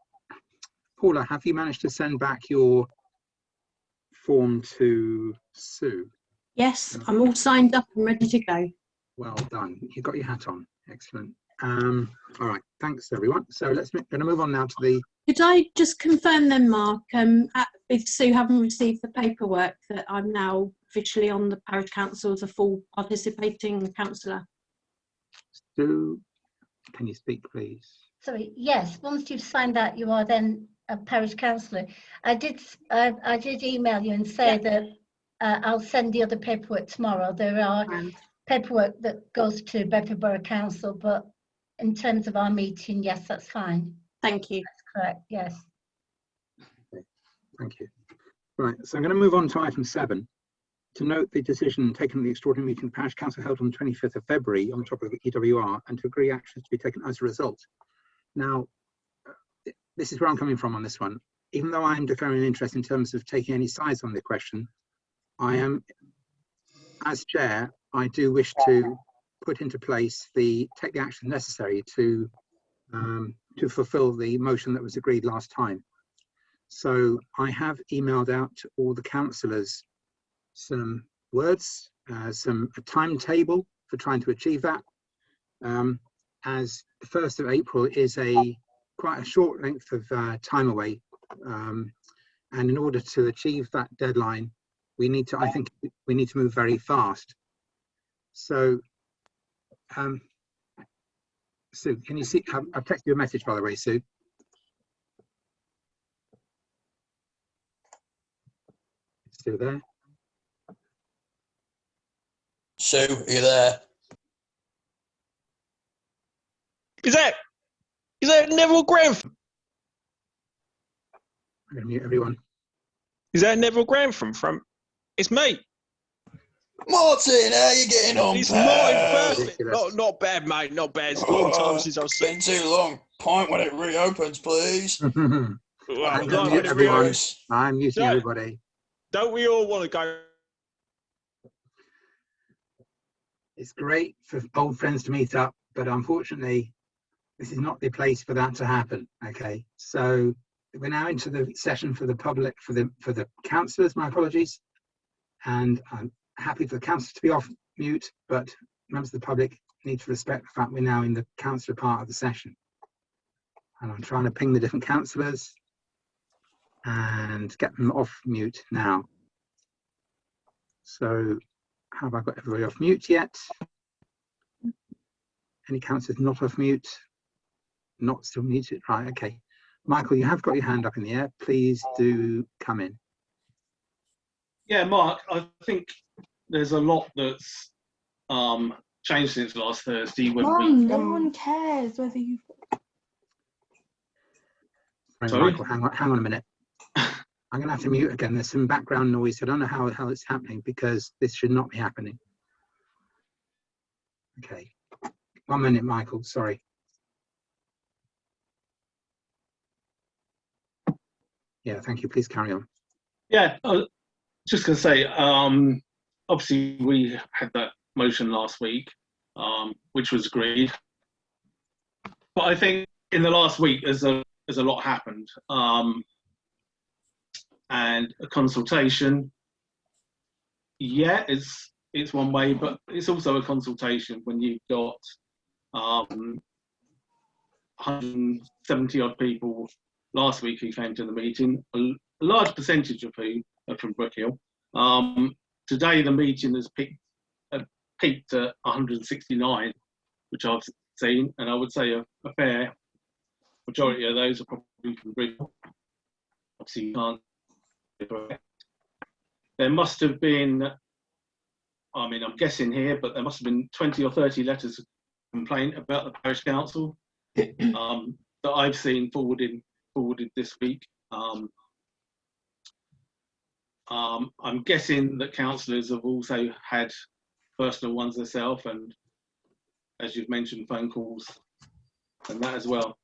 Paula, have you managed to send back your form to Sue?
Yes, I'm all signed up and ready to go.
Well done. You've got your hat on. Excellent. All right. Thanks, everyone. So let's going to move on now to the...
Could I just confirm then, Mark, with Sue having received the paperwork, that I'm now officially on the parish council as a full participating councillor?
Sue, can you speak, please?
Sorry, yes, once you've signed that, you are then a parish councillor. I did email you and say that I'll send the other paperwork tomorrow. There are paperwork that goes to Bpha Borough Council, but in terms of our meeting, yes, that's fine.
Thank you.
That's correct, yes.
Okay, thank you. Right, so I'm going to move on to item 7. To note the decision taken at the extraordinary meeting of the Parish Council held on the 25th of February on the topic of EWR, and to agree actions to be taken as a result. Now, this is where I'm coming from on this one. Even though I'm declaring an interest in terms of taking any sides on the question, I am, as chair, I do wish to put into place take the action necessary to fulfil the motion that was agreed last time. So I have emailed out to all the councillors some words, a timetable for trying to achieve that. As the 1st of April is quite a short length of time away, and in order to achieve that deadline, I think we need to move very fast. So, Sue, can you see? I've texted you a message, by the way, Sue. Still there?
Sue, are you there?
Is that Neville Grantham?
I'm going to mute everyone.
Is that Neville Grantham from? It's me.
Martin, how you getting on,
It's
pal?
not bad, mate. Not bad. It's a long time since I've seen.
Been too long. Pint when it reopens, please.
I'm muting everybody.
Don't we all want to go?
It's great for old friends to meet up, but unfortunately, this is not the place for that to happen. Okay, so we're now into the session for the public, for the councillors. My apologies, and I'm happy for the councillors to be off mute, but members of the public need to respect the fact we're now in the councillor part of the session. And I'm trying to ping the different councillors and get them off mute now. So, have I got everybody off mute yet? Any councillors not off mute? Not still muted, right? Okay. Michael, you have got your hand up in the air. Please do come in.
Yeah, Mark, I think there's a lot that's changed since last Thursday.
No one cares whether you...
Sorry, Michael, hang on a minute. I'm going to have to mute again. There's some background noise. I don't know how the hell it's happening because this should not be happening. Okay. 1 minute, Michael. Sorry. Yeah, thank you. Please carry on.
Yeah, I was just going to say, obviously we had that motion last week, which was agreed. But I think in the last week, there's a lot happened. And a consultation, yeah, it's one way, but it's also a consultation when you've got 170 odd people last week who came to the meeting, a large percentage of whom are from Brickhill. Today the meeting has peaked at 169, which I've seen, and I would say a fair majority of those are probably from Brickhill. Obviously you can't. There must have been, I mean, I'm guessing here, but there must have been 20 or 30 letters of complaint about the parish council that I've seen forwarded this week. I'm guessing that councillors have also had personal ones themselves, and as you've mentioned, phone calls and that as well.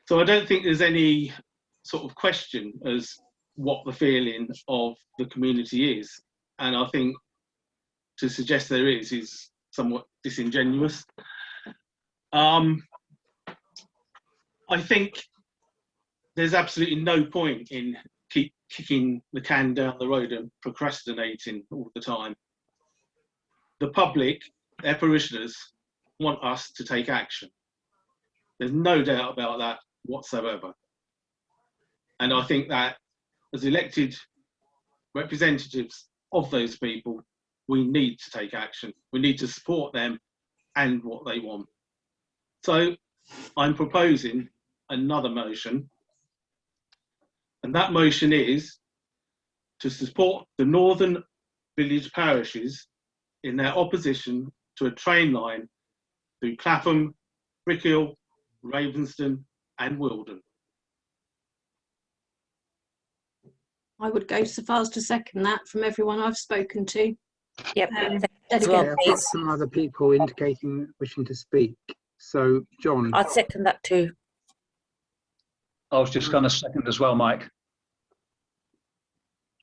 So I don't think there's any sort of question as what the feeling of the community is. And I think to suggest there is somewhat disingenuous. I think there's absolutely no point in keep kicking the can down the road and procrastinating all the time. The public, their parishioners, want us to take action. There's no doubt about that whatsoever. And I think that as elected representatives of those people, we need to take action. We need to support them and what they want. So I'm proposing another motion. And that motion is to support the northern village parishes in their opposition to a train line through Clapham, Brickhill, Ravenston and Wilden.
I would go so far as to second that from everyone I've spoken to.
Yep.
I've got some other people indicating wishing to speak. So, John.
I'd second that too.
I was just going to second as well, Mike.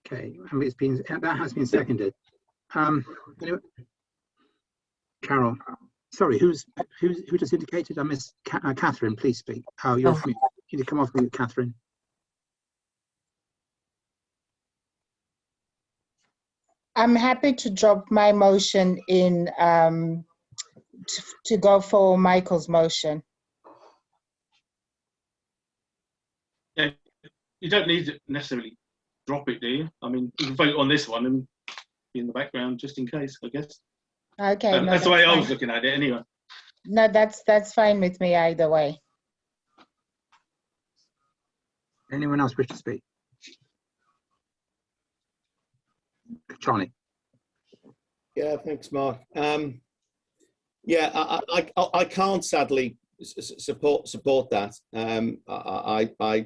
Okay, that has been seconded. Anyway, Carol, sorry, who just indicated? I missed. Catherine, please speak. Oh, you're off mute. You need to come off mute, Catherine.
I'm happy to drop my motion in to go for Michael's motion.
Yeah, you don't need to necessarily drop it, do you? I mean, you can vote on this one and be in the background just in case, I guess.
Okay.
That's the way I was looking at it anyway.
No, that's fine with me either way.
Anyone else wish to speak? Charlie.
Yeah, thanks, Mark. Yeah, I can't sadly support that. I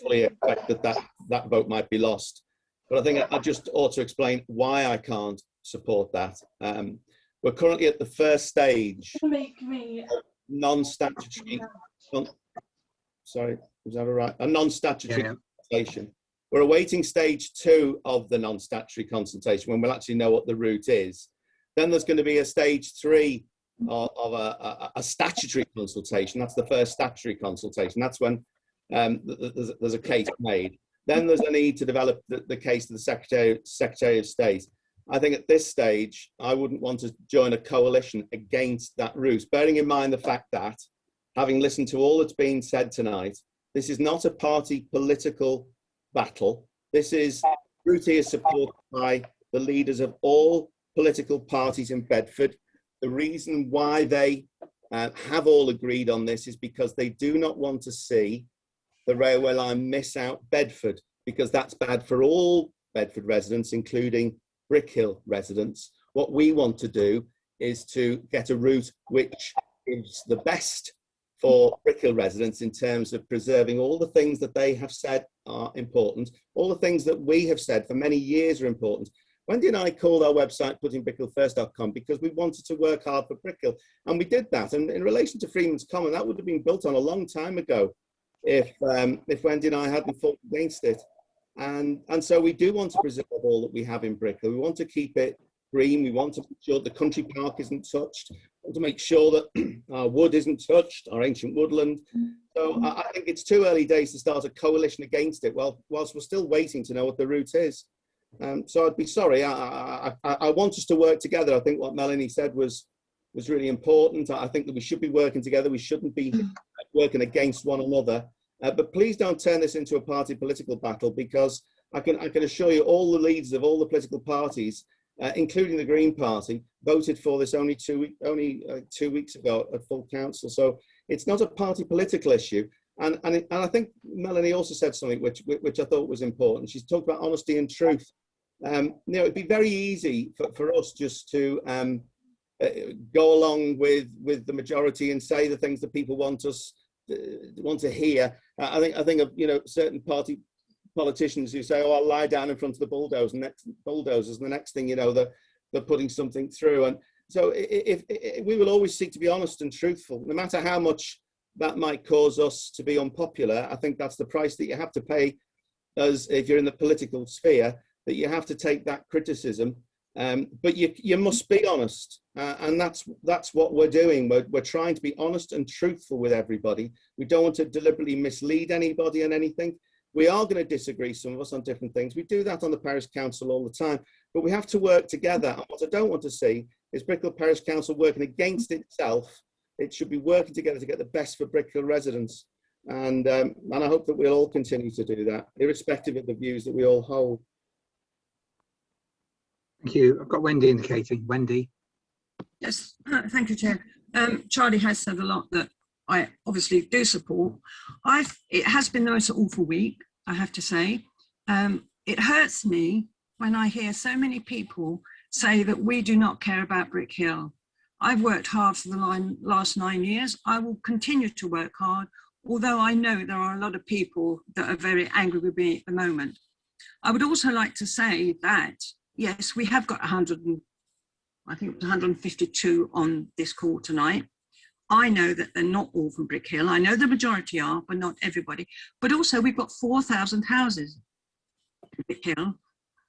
fully expect that vote might be lost, but I think I just ought to explain why I can't support that. We're currently at the first stage, non-statutory. Sorry, was that all right? A non-statutory consultation. We're awaiting stage 2 of the non-statutory consultation when we'll actually know what the route is. Then there's going to be a stage 3 of a statutory consultation. That's the first statutory consultation. That's when there's a case made. Then there's a need to develop the case to the Secretary of State. I think at this stage, I wouldn't want to join a coalition against that route, bearing in mind the fact that, having listened to all that's been said tonight, this is not a party political battle. This is route is supported by the leaders of all political parties in Bedford. The reason why they have all agreed on this is because they do not want to see the railway line miss out Bedford, because that's bad for all Bedford residents, including Brickhill residents. What we want to do is to get a route which is the best for Brickhill residents in terms of preserving all the things that they have said are important, all the things that we have said for many years are important. Wendy and I called our website puttingbickhillfirst.com because we wanted to work hard for Brickhill, and we did that. And in relation to Freeman's Common, that would have been built on a long time ago if Wendy and I hadn't fought against it. And so we do want to preserve all that we have in Brickhill. We want to keep it green. We want to make sure the country park isn't touched. We want to make sure that our wood isn't touched, our ancient woodland. So I think it's too early days to start a coalition against it, whilst we're still waiting to know what the route is. So I'd be sorry. I want us to work together. I think what Melanie said was really important. I think that we should be working together. We shouldn't be working against one another. But please don't turn this into a party political battle, because I can assure you all the leaders of all the political parties, including the Green Party, voted for this only 2 weeks ago at full council. So it's not a party political issue. And I think Melanie also said something which I thought was important. She's talked about honesty and truth. It'd be very easy for us just to go along with the majority and say the things that people want to hear. I think of certain party politicians who say, "Oh, I'll lie down in front of the bulldozers," and the next thing you know, they're putting something through. And So if we will always seek to be honest and truthful, no matter how much that might cause us to be unpopular. I think that's the price that you have to pay, as if you're in the political sphere, that you have to take that criticism. But you must be honest, and that's what we're doing. We're trying to be honest and truthful with everybody. We don't want to deliberately mislead anybody on anything. We are going to disagree, some of us, on different things. We do that on the parish council all the time, but we have to work together. And what I don't want to see is Brickhill Parish Council working against itself. It should be working together to get the best for Brickhill residents. And I hope that we'll all continue to do that, irrespective of the views that we all hold.
Thank you. I've got Wendy indicating. Wendy.
Yes, thank you, Chair. Charlie has said a lot that I obviously do support. It has been the most awful week, I have to say. It hurts me when I hear so many people say that we do not care about Brickhill. I've worked hard for the last 9 years. I will continue to work hard, although I know there are a lot of people that are very angry with me at the moment. I would also like to say that, yes, we have got 152 on this call tonight. I know that they're not all from Brickhill. I know the majority are, but not everybody. But also we've got 4,000 houses in Brickhill.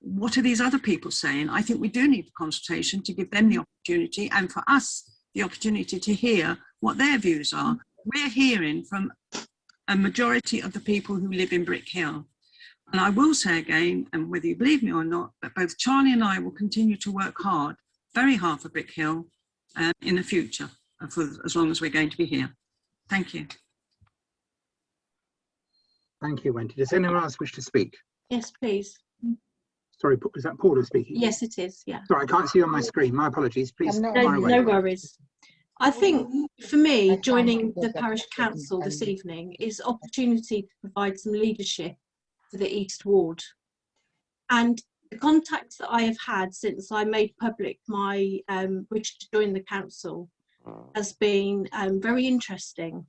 What are these other people saying? I think we do need the consultation to give them the opportunity, and for us, the opportunity to hear what their views are. We're hearing from a majority of the people who live in Brickhill. And I will say again, and whether you believe me or not, that both Charlie and I will continue to work hard, very hard for Brickhill in the future, for as long as we're going to be here. Thank you.
Thank you, Wendy. Does anyone else wish to speak?
Yes, please.
Sorry, is that Paula speaking?
Yes, it is, yeah.
Sorry, I can't see you on my screen. My apologies. Please.
No worries. I think for me, joining the parish council this evening is opportunity to provide some leadership for the East Ward. And the contacts that I have had since I made public my wish to join the council has been very interesting.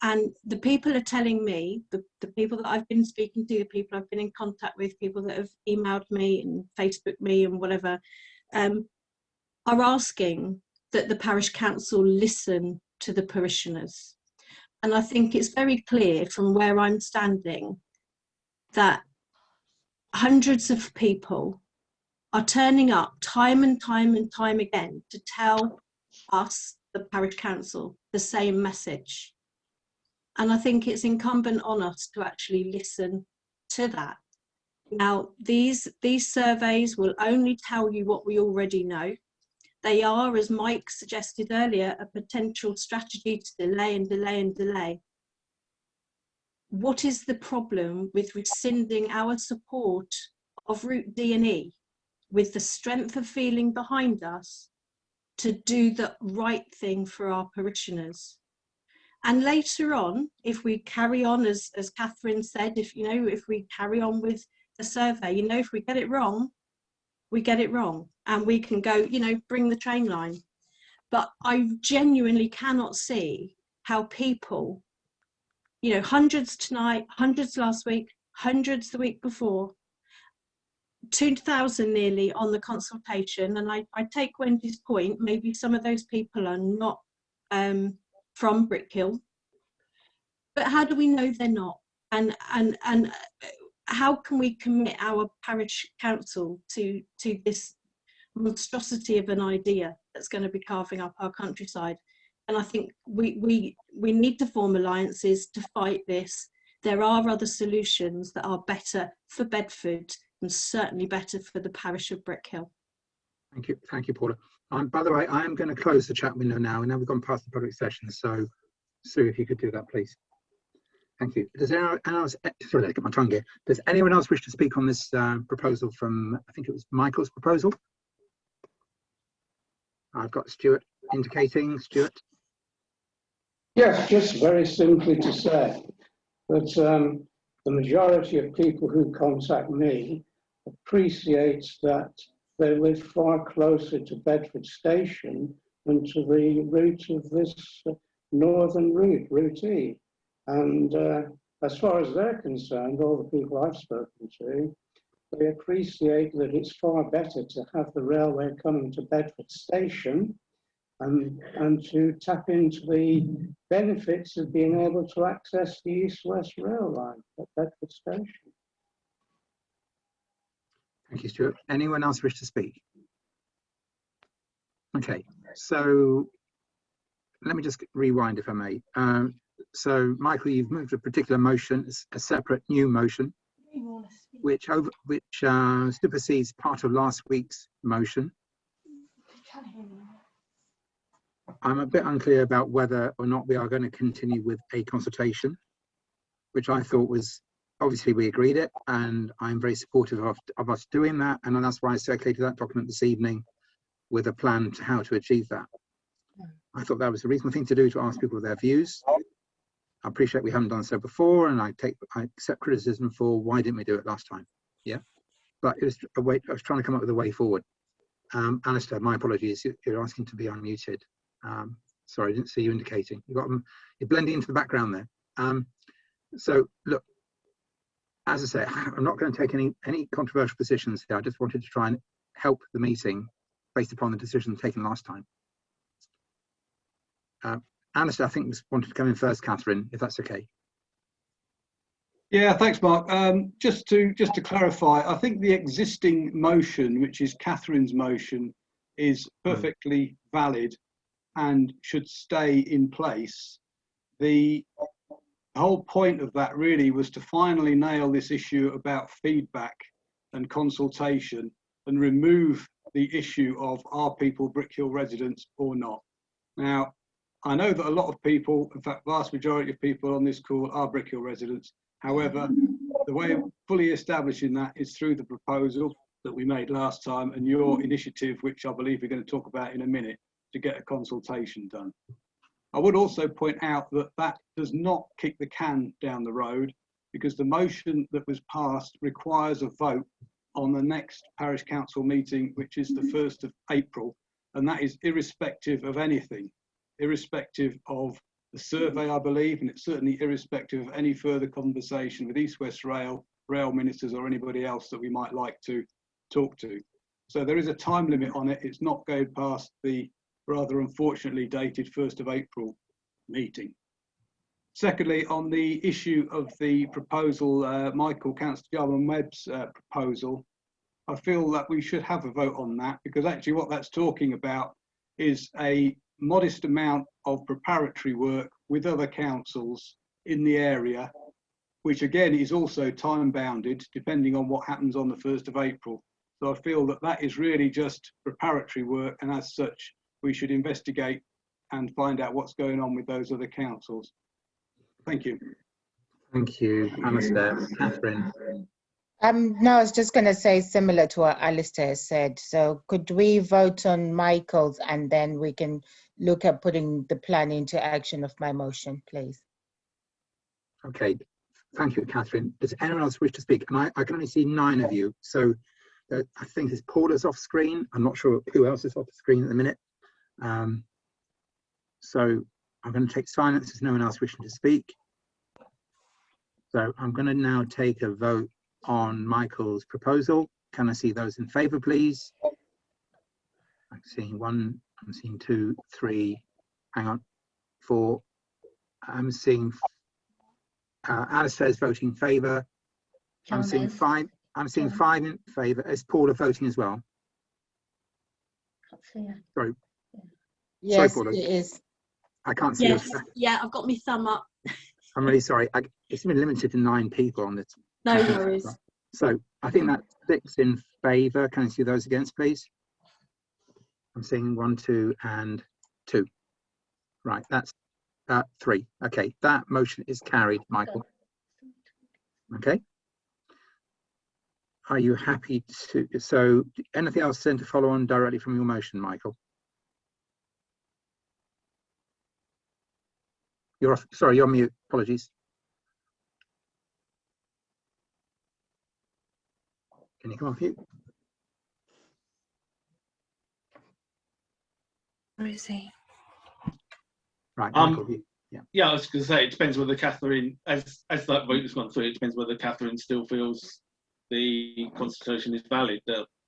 And the people are telling me, the people that I've been speaking to, the people I've been in contact with, people that have emailed me and Facebooked me and whatever, are asking that the parish council listen to the parishioners. And I think it's very clear from where I'm standing that hundreds of people are turning up time and time and time again to tell us, the parish council, the same message. And I think it's incumbent on us to actually listen to that. Now, these surveys will only tell you what we already know. They are, as Mike suggested earlier, a potential strategy to delay and delay and delay. What is the problem with rescinding our support of Route D and E with the strength of feeling behind us to do the right thing for our parishioners? And later on, if we carry on, as Catherine said, if we carry on with the survey, if we get it wrong, we get it wrong, and we can go, bring the train line. But I genuinely cannot see how people, hundreds tonight, hundreds last week, hundreds the week before, 2,000 nearly on the consultation. And I take Wendy's point, maybe some of those people are not from Brickhill, but how do we know they're not? And how can we commit our parish council to this monstrosity of an idea that's going to be carving up our countryside? And I think we need to form alliances to fight this. There are other solutions that are better for Bedford and certainly better for the parish of Brickhill.
Thank you, Paula. By the way, I am going to close the chat window now, and now we've gone past the public session. So, Sue, if you could do that, please. Thank you. Does anyone else? Sorry, I got my tongue here. Does anyone else wish to speak on this proposal from? I think it was Michael's proposal. I've got Stuart indicating. Stuart.
Yes, just very simply to say that the majority of people who contact me appreciates that they live far closer to Bedford Station than to the route of this northern route, Route E. And as far as they're concerned, all the people I've spoken to, they appreciate that it's far better to have the railway coming to Bedford Station and to tap into the benefits of being able to access the East-West Rail line at Bedford Station.
Thank you, Stuart. Anyone else wish to speak? Okay, so let me just rewind if I may. So Michael, you've moved a particular motion, a separate new motion, which supersedes part of last week's motion. I'm a bit unclear about whether or not we are going to continue with a consultation, which I thought was, obviously we agreed it, and I'm very supportive of us doing that, and that's why I circulated that document this evening with a plan to how to achieve that. I thought that was a reasonable thing to do, to ask people their views. I appreciate we haven't done so before, and I accept criticism for why didn't we do it last time. Yeah, but it was a way. I was trying to come up with a way forward. Alistair, my apologies. You're asking to be unmuted. Sorry, I didn't see you indicating. You're blending into the background there. So look, as I say, I'm not going to take any controversial positions here. I just wanted to try and help the meeting based upon the decision taken last time. Alistair, I think, wanted to come in first, Catherine, if that's okay.
Yeah, thanks, Mark. Just to clarify, I think the existing motion, which is Catherine's motion, is perfectly valid and should stay in place. The whole point of that really was to finally nail this issue about feedback and consultation and remove the issue of are people Brickhill residents or not. Now, I know that a lot of people, in fact, vast majority of people on this call are Brickhill residents. However, the way of fully establishing that is through the proposal that we made last time and your initiative, which I believe we're going to talk about in a minute, to get a consultation done. I would also point out that that does not kick the can down the road, because the motion that was passed requires a vote on the next parish council meeting, which is the 1st of April, and that is irrespective of anything, irrespective of the survey, I believe, and it's certainly irrespective of any further conversation with East West Rail, rail ministers or anybody else that we might like to talk to. So there is a time limit on it. It's not going past the rather unfortunately dated 1st of April meeting. Secondly, on the issue of the proposal, Councillor Jarman-Webb's proposal, I feel that we should have a vote on that, because actually what that's talking about is a modest amount of preparatory work with other councils in the area, which again is also time bounded depending on what happens on the 1st of April. So I feel that that is really just preparatory work, and as such we should investigate and find out what's going on with those other councils. Thank you.
Thank you, Alistair. Catherine.
No, I was just going to say similar to what Alistair said. So could we vote on Michael's and then we can look at putting the plan into action of my motion, please?
Okay, thank you, Catherine. Does anyone else wish to speak? And I can only see 9 of you. So I think it's Paula's off screen. I'm not sure who else is off the screen at the minute. So I'm going to take silence. There's no one else wishing to speak. So I'm going to now take a vote on Michael's proposal. Can I see those in favour, please? I'm seeing 1, I'm seeing 2, 3, hang on, 4. I'm seeing Alistair is voting favour. I'm seeing 5. I'm seeing 5 in favour. Is Paula voting as well? Sorry.
Yes,
sorry, Paula.
it is.
I can't see.
Yes, yeah, I've got my thumb up.
I'm really sorry. It's been limited to 9 people on this.
No worries.
So I think that's 6 in favour. Can I see those against, please? I'm seeing 1, 2, and 2. Right, that's 3. Okay, that motion is carried, Michael. Okay. Are you happy to? So anything else then to follow on directly from your motion, Michael? You're off. Sorry, you're on mute. Apologies. Can you come off mute?
Where is he?
Right. Michael,
yeah, I was going to say it depends whether Catherine, as that vote has gone through, it depends whether Catherine still feels the consultation is valid.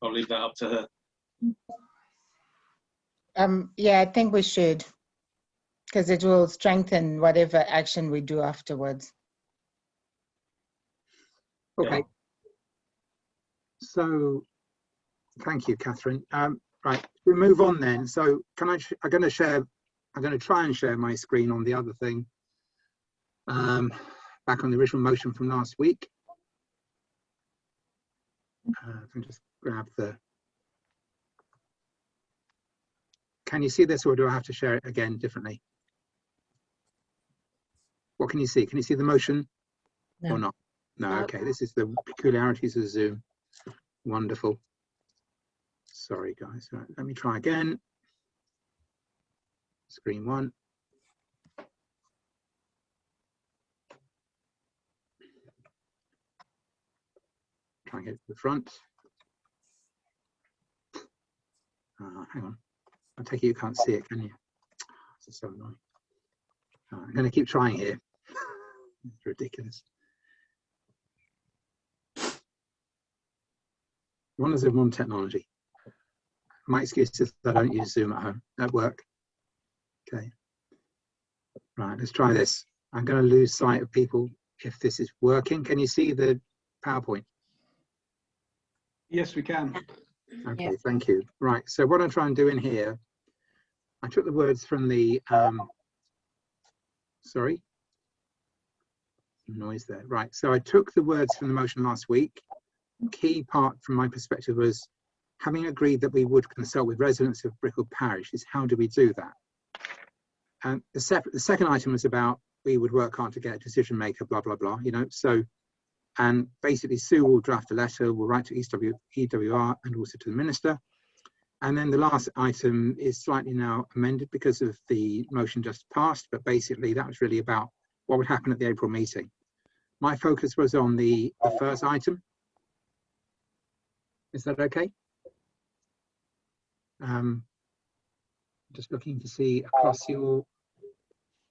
I'll leave that up to her.
Yeah, I think we should, because it will strengthen whatever action we do afterwards.
Okay. So, thank you, Catherine. Right, we'll move on then. So, I'm going to try and share my screen on the other thing. Back on the original motion from last week. If I just grab the. Can you see this, or do I have to share it again differently? What can you see? Can you see the motion or not? No, okay. This is the peculiarities of Zoom. Wonderful. Sorry, guys. Right, let me try again. Screen one. Try and get to the front. Hang on. I take it you can't see it, can you? This is so annoying. I'm going to keep trying here. It's ridiculous. Wonders of modern technology. My excuse is that I don't use Zoom at home, at work. Okay. Right, let's try this. I'm going to lose sight of people if this is working. Can you see the PowerPoint?
Yes, we can.
Okay,
Yeah.
thank you. Right, so what I'm trying to do in here, I took the words from the, sorry, noise there. Right, so I took the words from the motion last week. Key part from my perspective was, having agreed that we would consult with residents of Brickhill Parish, is how do we do that? And the second item was about, we would work hard to get a decision maker, blah, blah, blah, you know, so, and basically Sue will draft a letter, we'll write to EWR and also to the minister. And then the last item is slightly now amended because of the motion just passed, but basically that was really about what would happen at the April meeting. My focus was on the first item. Is that okay? Just looking to see across your,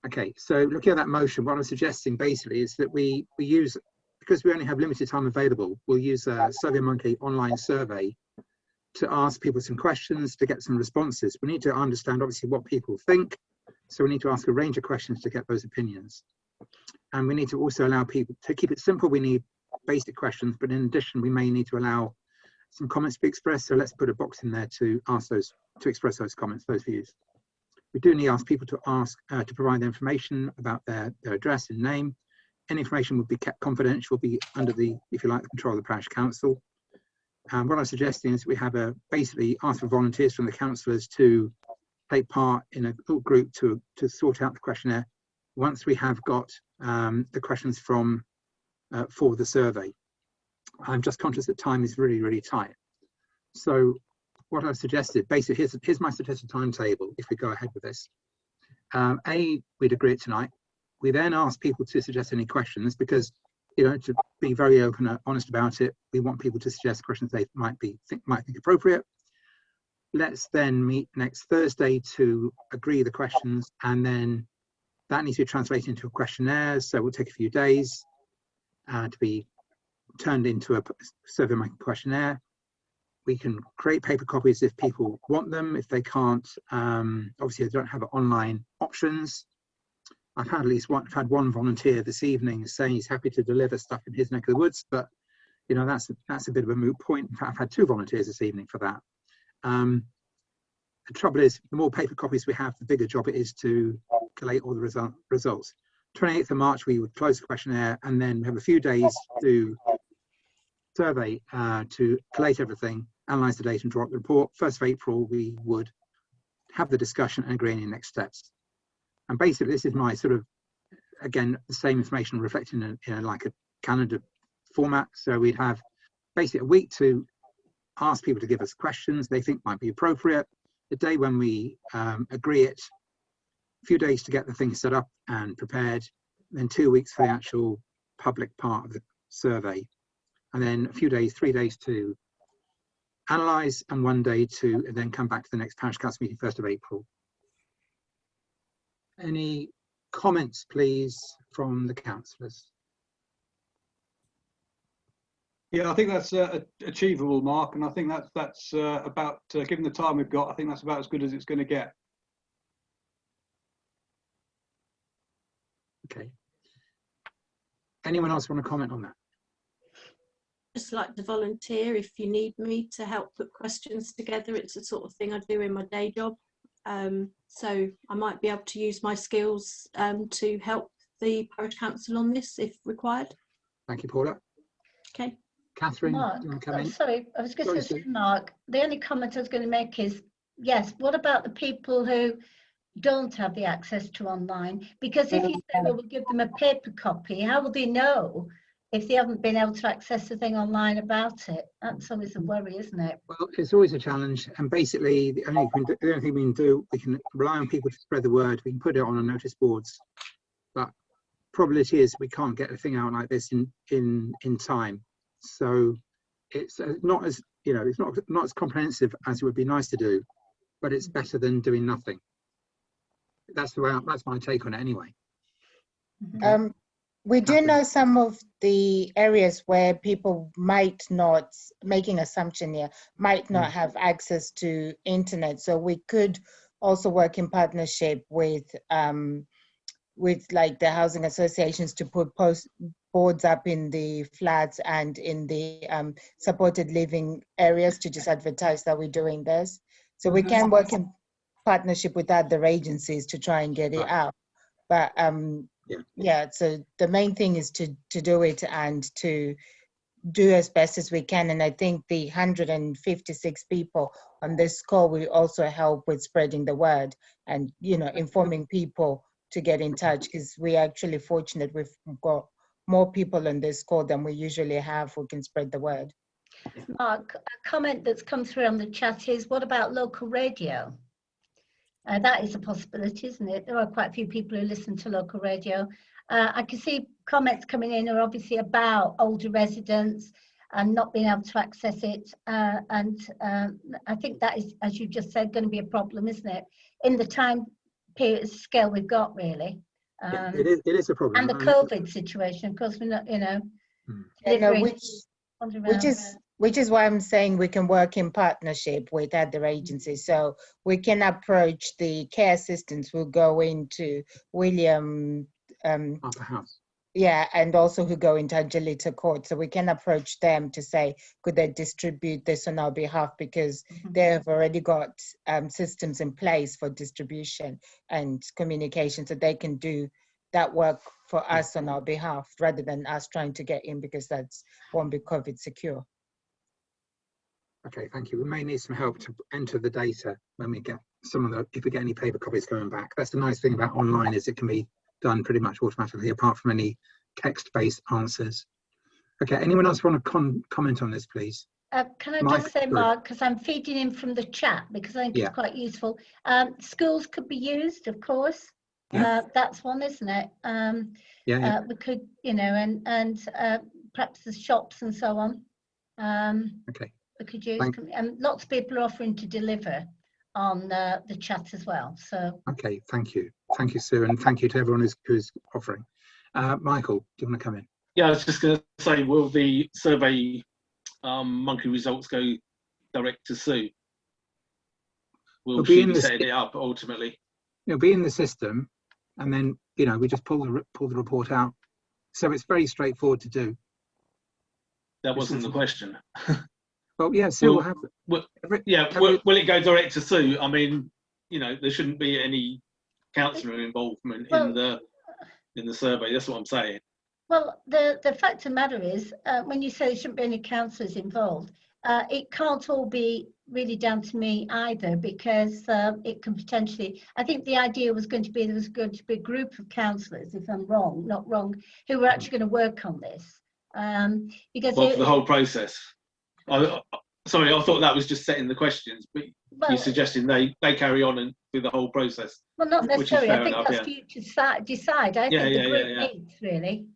okay, so looking at that motion, what I'm suggesting basically is that we use, because we only have limited time available, we'll use a SurveyMonkey online survey to ask people some questions, to get some responses. We need to understand obviously what people think, so we need to ask a range of questions to get those opinions. And we need to also allow people, to keep it simple, we need basic questions, but in addition, we may need to allow some comments to be expressed, so let's put a box in there to ask those, to express those comments, those views. We do need to ask people to to provide information about their address and name. Any information would be kept confidential, be under the, if you like, the control of the parish council. And what I'm suggesting is we have basically ask for volunteers from the councillors to take part in a little group to sort out the questionnaire once we have got the questions from for the survey. I'm just conscious that time is really, really tight. So what I've suggested, basically, here's my suggested timetable if we go ahead with this. We'd agree it tonight. We then ask people to suggest any questions because, you know, to be very open and honest about it, we want people to suggest questions they might think appropriate. Let's then meet next Thursday to agree the questions, and then that needs to be translated into a questionnaire. So we'll take a few days to be turned into a SurveyMonkey questionnaire. We can create paper copies if people want them. If they can't, obviously they don't have online options. I've had one volunteer this evening saying he's happy to deliver stuff in his neck of the woods, but you know, that's a bit of a moot point. In fact, I've had 2 volunteers this evening for that. The trouble is, the more paper copies we have, the bigger job it is to collate all the results. 28th of March, we would close the questionnaire, and then we have a few days to survey, to collate everything, analyse the data and draw up the report. 1st of April, we would have the discussion and agree on the next steps. And basically, this is my sort of, again, the same information reflected in like a calendar format. So we'd have basically a week to ask people to give us questions they think might be appropriate. The day when we agree it, a few days to get the thing set up and prepared, then 2 weeks for the actual public part of the survey. And then a few days, 3 days to analyse, and 1 day to then come back to the next parish council meeting, 1st of April. Any comments, please, from the councillors?
Yeah, I think that's achievable, Mark, and I think that's about given the time we've got. I think that's about as good as it's going to get.
Okay. Anyone else want to comment on that?
Just like to volunteer if you need me to help put questions together. It's the sort of thing I do in my day job. So I might be able to use my skills to help the parish council on this if required.
Thank you, Paula.
Okay.
Catherine,
Mark,
do you want to come in?
sorry, I was just going to say, Mark, the only comment I was going to make is, yes, what about the people who don't have the access to online? Because if you say, well, we'll give them a paper copy, how will they know if they haven't been able to access the thing online about it? That's always a worry, isn't it?
Well, it's always a challenge, and basically the only thing we can do, we can rely on people to spread the word. We can put it on our notice boards, but probability is we can't get a thing out like this in time. So it's not as, you know, it's not as comprehensive as it would be nice to do, but it's better than doing nothing. That's my take on it anyway.
We do know some of the areas where people might not, making assumption here, might not have access to internet. So we could also work in partnership with like the housing associations to put boards up in the flats and in the supported living areas to just advertise that we're doing this. So we can work in partnership with other agencies to try and get it out. But yeah, so the main thing is to do it and to do as best as we can. And I think the 156 people on this call will also help with spreading the word and, you know, informing people to get in touch, because we're actually fortunate we've got more people on this call than we usually have who can spread the word.
Mark, a comment that's come through on the chat is, what about local radio? That is a possibility, isn't it? There are quite a few people who listen to local radio. I can see comments coming in are obviously about older residents and not being able to access it. And I think that is, as you just said, going to be a problem, isn't it? In the time period scale we've got, really.
It is a problem.
And the COVID situation, of course, we're not, you know,
which is why I'm saying we can work in partnership with other agencies. So we can approach the care assistants who go into William
House.
Yeah, and also who go into Angelita Court. So we can approach them to say, could they distribute this on our behalf, because they have already got systems in place for distribution and communication, so they can do that work for us on our behalf rather than us trying to get in, because that's won't be COVID secure.
Okay, thank you. We may need some help to enter the data when we get if we get any paper copies coming back. That's the nice thing about online, is it can be done pretty much automatically, apart from any text-based answers. Okay, anyone else want to comment on this, please?
Can I just say, Mark, because I'm feeding in from the chat, because I think it's quite useful. Schools could be used, of course. That's one, isn't it? We could, you know, and perhaps the shops and so on.
Okay.
We could use, and lots of people are offering to deliver on the chat as well. So. Okay,
thank you, Sue, and thank you to everyone who's offering. Michael, do you want to come in?
Yeah, I was just going to say, will the survey monkey results go direct to Sue? Will she be setting it up ultimately?
It'll be in the system, and then, you know, we just pull the report out. So it's very straightforward to do.
That wasn't the question.
Well, yeah, Sue will have it.
Will it go direct to Sue? I mean, you know, there shouldn't be any councillor involvement in the survey. That's what I'm saying.
Well, the fact of the matter is, when you say there shouldn't be any councillors involved, it can't all be really down to me either, because it can potentially, I think the idea was going to be, there was going to be a group of councillors, if I'm not wrong, who were actually going to work on this. Because
for the whole process. Sorry, I thought that was just setting the questions, but you're suggesting they carry on and do the whole process.
Well, not necessarily. I think that's for you to decide. I think the group needs, really.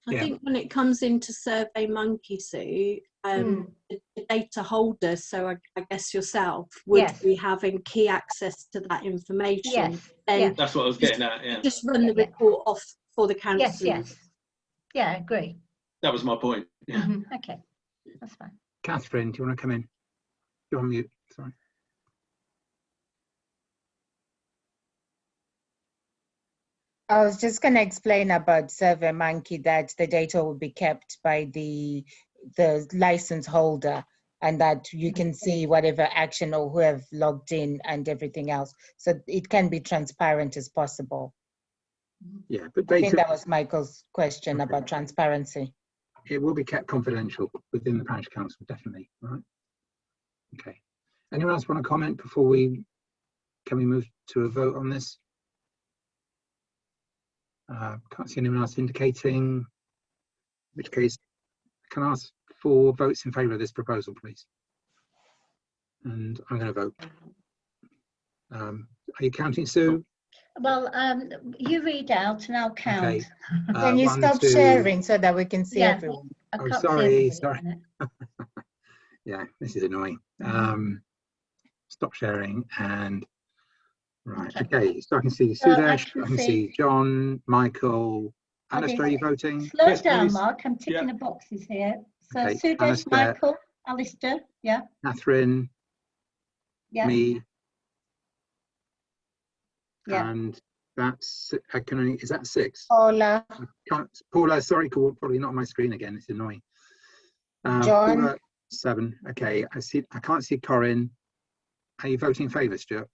I think when it comes into Survey Monkey, Sue, the data holder, so I guess yourself, would be having key access to that information.
Yes.
Then
that's what I was getting at. Yeah.
Just run the report off for the council.
Yes. Yeah, I agree.
That was my point. Yeah.
Okay. That's fine.
Catherine, do you want to come in? You're on mute. Sorry.
I was just going to explain about SurveyMonkey, that the data will be kept by the license holder, and that you can see whatever action or who have logged in and everything else. So it can be transparent as possible.
Yeah, but
I think
data,
that was Michael's question about transparency.
it will be kept confidential within the parish council, definitely. Right. Okay. Anyone else want to comment before can we move to a vote on this? Can't see anyone else indicating, in which case can I ask for votes in favour of this proposal, please? And I'm going to vote. Are you counting, Sue?
Well, you read out and I'll count.
Okay.
Can you
1,
stop
2.
sharing so that we can see everyone?
Oh, sorry. Yeah, this is annoying. Stop sharing and right. Okay, so I can see Sudesh, I can see John, Michael, Alistair, are you voting?
Slow down, Mark. I'm ticking the boxes here. So
Okay,
Sudesh,
Alistair,
Michael, Alistair, yeah.
Catherine,
Yeah.
me,
yeah.
And that's, I can only, is that 6?
Paula.
Paula, sorry, probably not on my screen again, it's annoying.
John.
Paula, 7, okay, I can't see Corinne. Are you voting in favour, Stuart?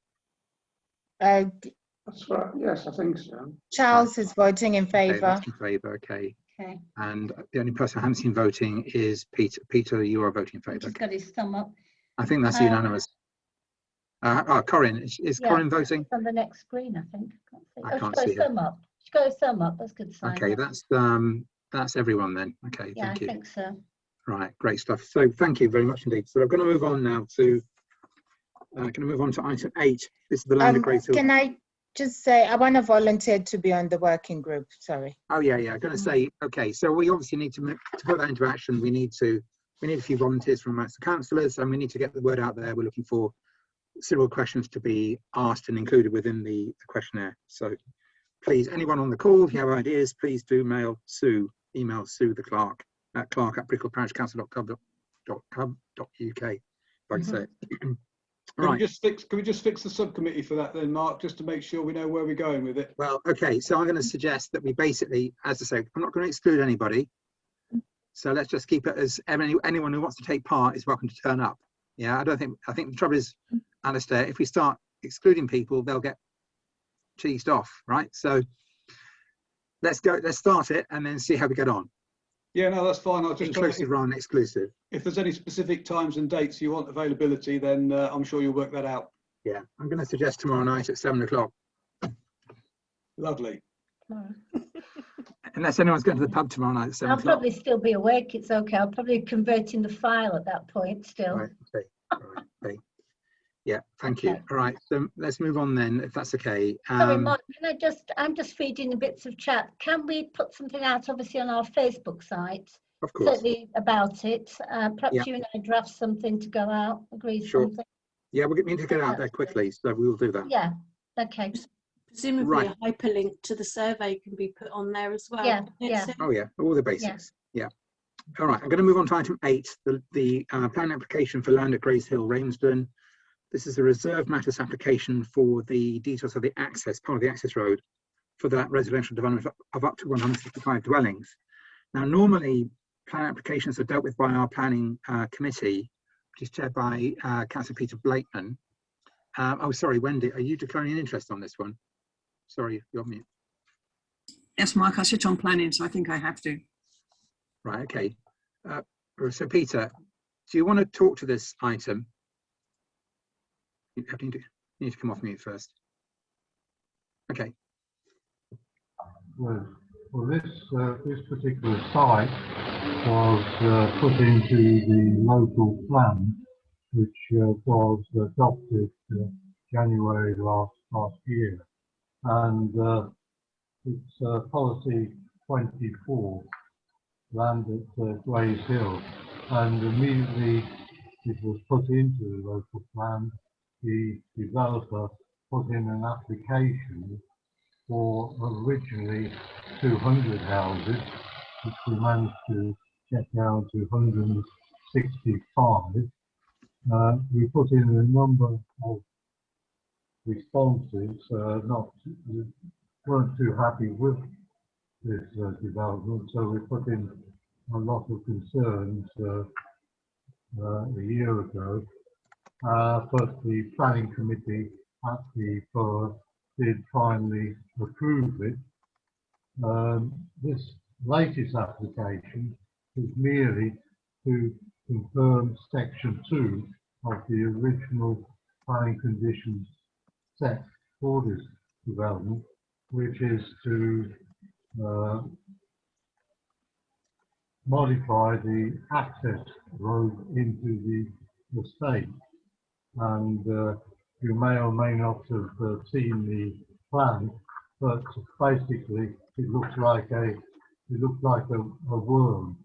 That's right, yes, I think so.
Charles is voting in favour.
Okay, that's in favour, okay.
Okay.
And the only person I haven't seen voting is Peter. Peter, you are voting in favour.
He's got his thumb up.
I think that's unanimous. Corinne, is Corinne voting?
It's on the next screen, I think.
I can't
she
see
got a thumb up. She got a thumb up. That's a good sign.
Okay, that's everyone then. Okay,
yeah,
thank you.
I think so.
Right, great stuff. So thank you very much indeed. So I'm going to move on now to item 8. This is the land of Grace Hill.
Can I just say I want to volunteer to be on the working group? Sorry.
Oh yeah. I'm going to say okay. So we obviously need to put that into action. We need a few volunteers from amongst the councillors, and we need to get the word out there. We're looking for several questions to be asked and included within the questionnaire. So please, anyone on the call, if you have ideas, please do email Sue the clerk at clerk@brickhill.uk. Like I say.
Can we just fix the subcommittee for that then, Mark, just to make sure we know where we're going with it?
Well, okay, so I'm going to suggest that we basically, as I say, I'm not going to exclude anybody. So let's just keep it as anyone who wants to take part is welcome to turn up. Yeah, I think the trouble is, Alistair, if we start excluding people, they'll get cheesed off, right? So let's start it and then see how we get on.
Yeah, no, that's fine. I'll just
inclusive rather than exclusive.
If there's any specific times and dates you want availability, then I'm sure you'll work that out.
Yeah, I'm going to suggest tomorrow night at 7 o'clock.
Lovely.
Unless anyone's going to the pub tomorrow night at 7 o'clock.
I'll probably still be awake. It's okay. I'll probably be converting the file at that point still.
Right, okay. Right, okay. Yeah, thank you. All right, so let's move on then, if that's okay.
Sorry, Mark, I'm just feeding the bits of chat. Can we put something out, obviously, on our Facebook site?
Of course.
Certainly about it. Perhaps you and I draft something to go out, agree something.
Yeah, we'll need to get out there quickly, so we will do that.
Yeah, okay.
Presumably a hyperlink to the survey can be put on there as well.
Yeah,
Oh yeah, all the basics. Yeah. All right, I'm going to move on to item 8, the plan application for land at Grace Hill, Ramsden. This is a reserve matters application for the details of the access, part of the access road for that residential development of up to 165 dwellings. Now, normally plan applications are dealt with by our planning committee, which is chaired by Councillor Peter Blakeman. Oh, sorry, Wendy, are you declaring an interest on this one? Sorry, you're on mute.
Yes, Mark, I sit on planning, so I think I have to.
Right, okay. So Peter, do you want to talk to this item? You need to come off mute first. Okay.
Well, this particular site was put into the local plan, which was adopted January last year, and it's policy 24, land at Grace Hill, and immediately it was put into the local plan. The developer put in an application for originally 200 houses, which we managed to get down to 165. 65. We put in a number of responses, weren't too happy with this development, so we put in a lot of concerns a year ago, but the planning committee at the borough did finally approve it. This latest application is merely to confirm section 2 of the original planning conditions set for this development, which is to modify the access road into the estate. And you may or may not have seen the plan, but basically it looks like a worm.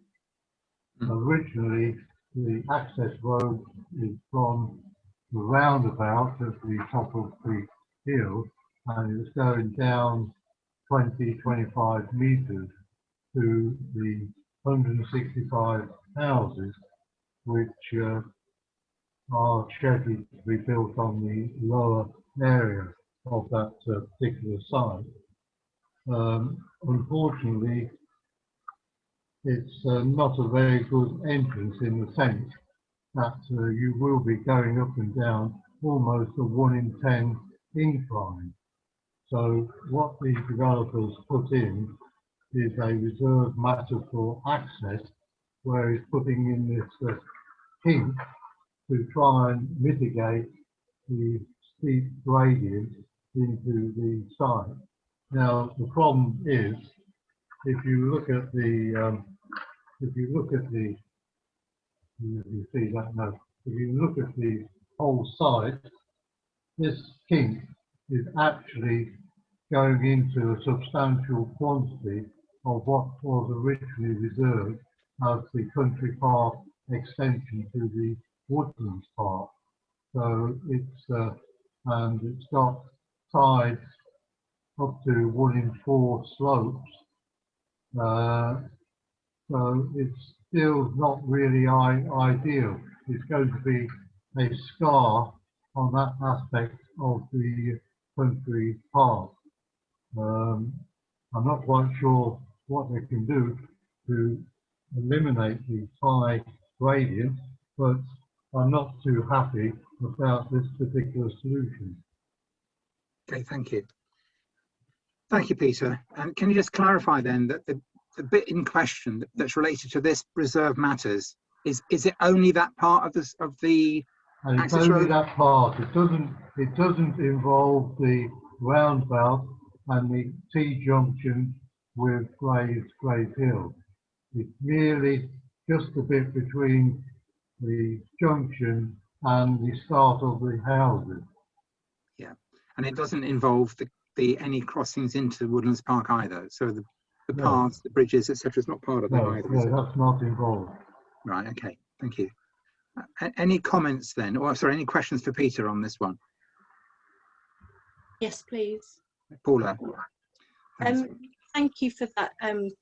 Originally, the access road is from the roundabout at the top of the hill, and it's going down 20-25 meters to the 165 houses which are scheduled to be built on the lower area of that particular site. Unfortunately, it's not a very good entrance in the sense that you will be going up and down almost a 1 in 10 incline. So what the developers put in is a reserved matter for access, where he's putting in this kink to try and mitigate the steep gradient into the site. Now the problem is, if you look at the you see that now. If you look at the whole site, this kink is actually going into a substantial quantity of what was originally reserved as the country park extension to the woodlands park. So it's and it's got sides up to 1 in 4 slopes. So it's still not really ideal. It's going to be a scar on that aspect of the country park. I'm not quite sure what they can do to eliminate the high gradient, but I'm not too happy about this particular solution.
Okay, thank you. Thank you, Peter. And can you just clarify then that the bit in question that's related to this reserve matters is it only that part of this of the
It's only that part. It doesn't involve the roundabout and the T-junction with Grays Hill. It's merely just a bit between the junction and the start of the houses.
Yeah, and it doesn't involve any crossings into Woodlands Park either. So the paths, the bridges, etc. is not part of that either.
No, that's not involved.
Right. Okay. Thank you. Any comments then, or sorry, any questions for Peter on this one?
Yes, please.
Paula.
Thank you for that,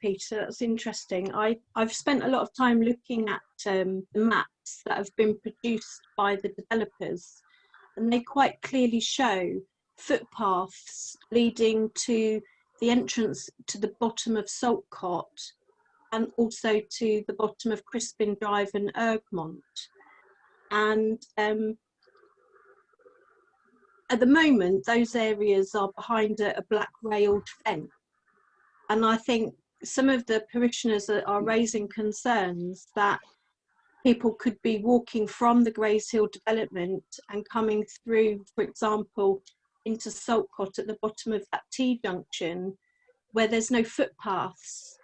Peter. That's interesting. I've spent a lot of time looking at the maps that have been produced by the developers, and they quite clearly show footpaths leading to the entrance to the bottom of Saltcott and also to the bottom of Crispin Drive and Ergmont. And at the moment, those areas are behind a black railed fence. And I think some of the parishioners are raising concerns that people could be walking from the Grays Hill development and coming through, for example, into Saltcott at the bottom of that T-junction where there's no footpaths.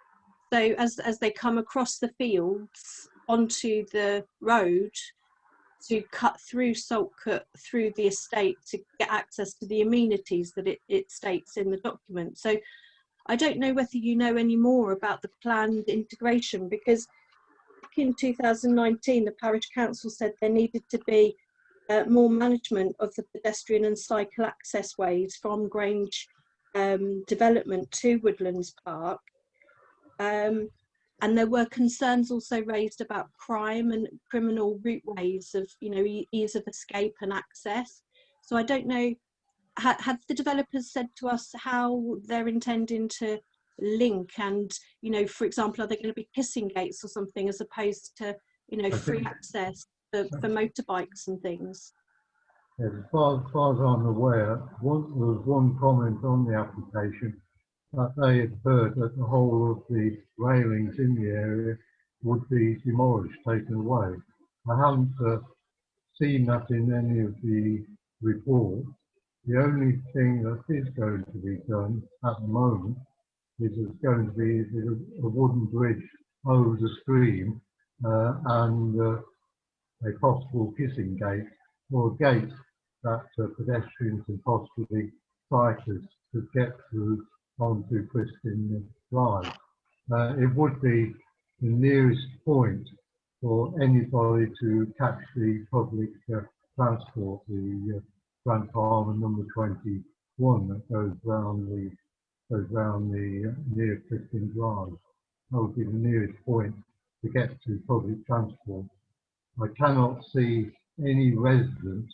So as they come across the fields onto the road to cut through Saltcott, through the estate to get access to the amenities that it states in the document. So I don't know whether you know any more about the planned integration, because back in 2019, the parish council said there needed to be more management of the pedestrian and cycle access ways from Grange development to Woodlands Park. And there were concerns also raised about crime and criminal routeways of, you know, ease of escape and access. So I don't know, have the developers said to us how they're intending to link, and, you know, for example, are there going to be kissing gates or something as opposed to, you know, free access for motorbikes and things?
As far as I'm aware, there was one comment on the application that they had heard that the whole of the railings in the area would be demolished, taken away. I haven't seen that in any of the reports. The only thing that is going to be done at the moment is there's going to be a wooden bridge over the stream and a possible kissing gate, or a gate that pedestrians and possibly cyclists could get through onto Twisting Drive. It would be the nearest point for anybody to catch the public transport, the Grand Palmer number 21 that goes round the near Twisting Drive. That would be the nearest point to get to public transport. I cannot see any resident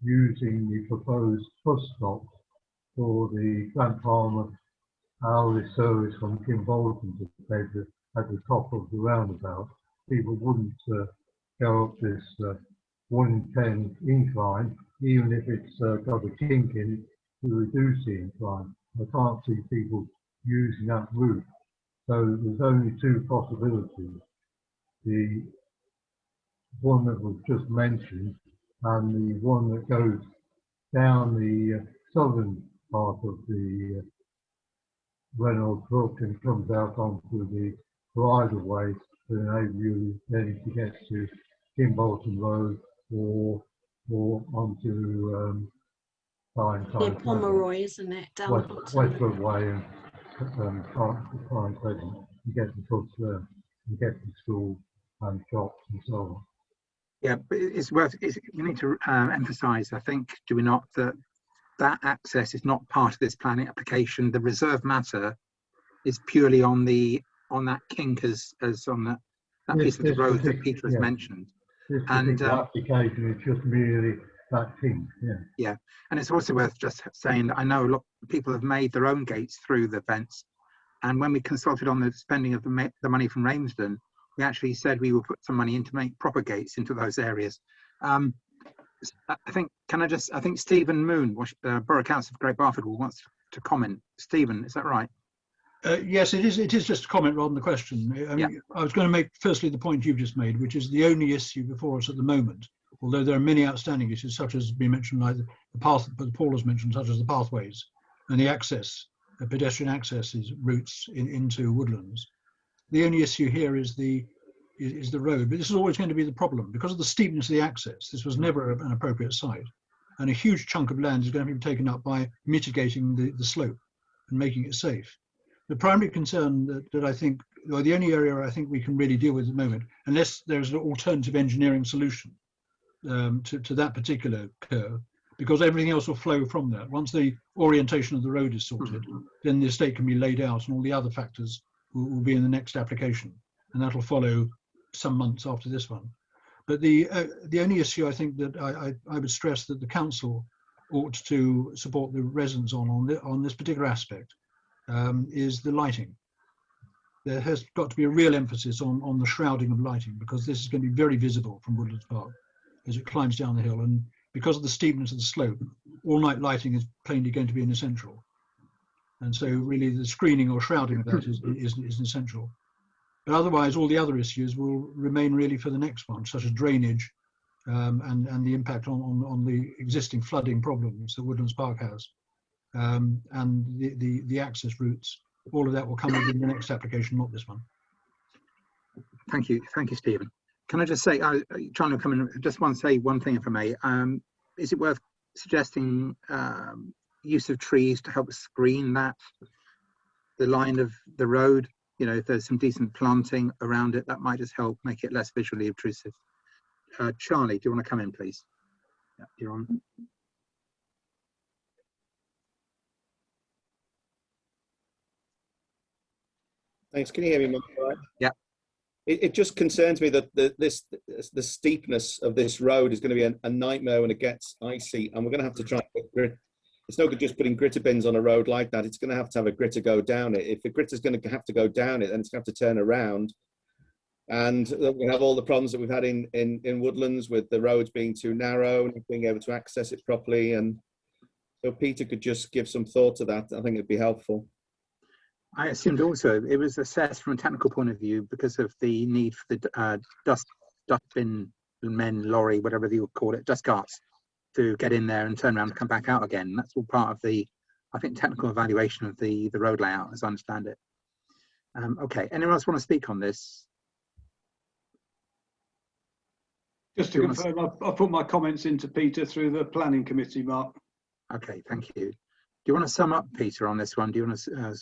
using the proposed bus stop for the Grand Palmer hourly service from Kimbolton to Bedford at the top of the roundabout. People wouldn't go up this 1 in 10 incline, even if it's got a kink in it to reduce the incline. I can't see people using that route. So there's only two possibilities. The one that was just mentioned and the one that goes down the southern part of the Reynolds Brook and comes out onto the bridleway to enable you then to get to Kimbolton Road or onto
Near Pomeroy, isn't it? Down the bottom.
Westwood Way and Pine Crescent. You get the bus there, you get to school and shops and so on.
Yeah, but we need to emphasise, I think, do we not, that access is not part of this planning application. The reserve matter is purely on that kink as on that piece of the road that Peter has mentioned.
This particular application is just merely that kink.
Yeah, and it's also worth just saying that I know a lot of people have made their own gates through the fence, and when we consulted on the spending of the money from Ramsden, we actually said we would put some money in to make proper gates into those areas. I think Stephen Moon, Borough Council of Great Barford, wants to comment. Stephen, is that right?
Yes, it is. It is just a comment rather than the question. I mean, I was going to make firstly the point you've just made, which is the only issue before us at the moment. Although there are many outstanding issues, such as been mentioned, like the path, but Paul has mentioned, such as the pathways and the access, the pedestrian access routes into woodlands. The only issue here is the road, but this is always going to be the problem because of the steepness of the access. This was never an appropriate site, and a huge chunk of land is going to be taken up by mitigating the slope and making it safe. The primary concern that I think, or the only area I think we can really deal with at the moment, unless there's an alternative engineering solution to that particular curve, because everything else will flow from that. Once the orientation of the road is sorted, then the estate can be laid out and all the other factors will be in the next application, and that'll follow some months after this one. But the only issue I think that I would stress that the council ought to support the residents on this particular aspect is the lighting. There has got to be a real emphasis on the shrouding of lighting, because this is going to be very visible from Woodlands Park as it climbs down the hill, and because of the steepness of the slope, all night lighting is plainly going to be an essential. And so really the screening or shrouding of that is essential. But otherwise, all the other issues will remain really for the next one, such as drainage and the impact on the existing flooding problems that Woodlands Park has, and the access routes. All of that will come within the next application, not this one.
Thank you, Stephen. Can I just say, trying to come in, just want to say one thing if I may. Is it worth suggesting use of trees to help screen the line of the road? You know, if there's some decent planting around it, that might just help make it less visually obtrusive. Charlie, do you want to come in, please? Yeah, you're on.
Thanks. Can you hear me, Mark? All right?
Yeah.
It just concerns me that the steepness of this road is going to be a nightmare when it gets icy, and we're going to have to try. It's no good just putting gritter bins on a road like that. It's going to have a gritter go down it. If the gritter's going to have to go down it, then it's going to have to turn around. And we have all the problems that we've had in Woodlands with the roads being too narrow and being able to access it properly. And so Peter could just give some thought to that. I think it'd be helpful.
I assumed also it was assessed from a technical point of view because of the need for the dustbin men, lorry, whatever you call it, dust carts, to get in there and turn around and come back out again. That's all part of the, I think, technical evaluation of the road layout, as I understand it. Okay, anyone else want to speak on this?
Just to confirm, I've put my comments into Peter through the planning committee, Mark.
Okay, thank you. Do you want to sum up, Peter, on this one? Do you want to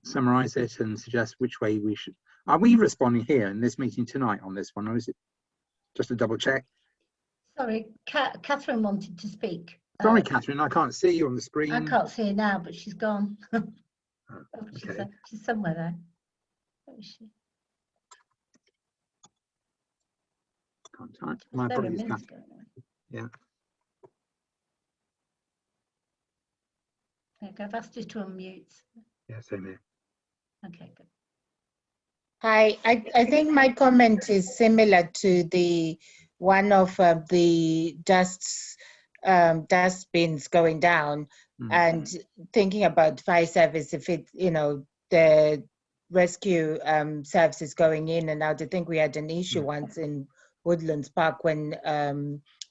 summarise it and suggest which way we should? Are we responding here in this meeting tonight on this one, or is it just a double check?
Sorry, Catherine wanted to speak.
Sorry, Catherine, I can't see you on the screen.
I can't see her now, but she's gone.
Okay.
She's somewhere there. Where is she?
Contact. My apologies, Catherine. Yeah.
Okay, I've asked you to unmute.
Yeah, same here.
Okay, good.
Hi, I think my comment is similar to the one of the dust bins going down, and thinking about fire service, if it, the rescue services going in and out. I think we had an issue once in Woodlands Park when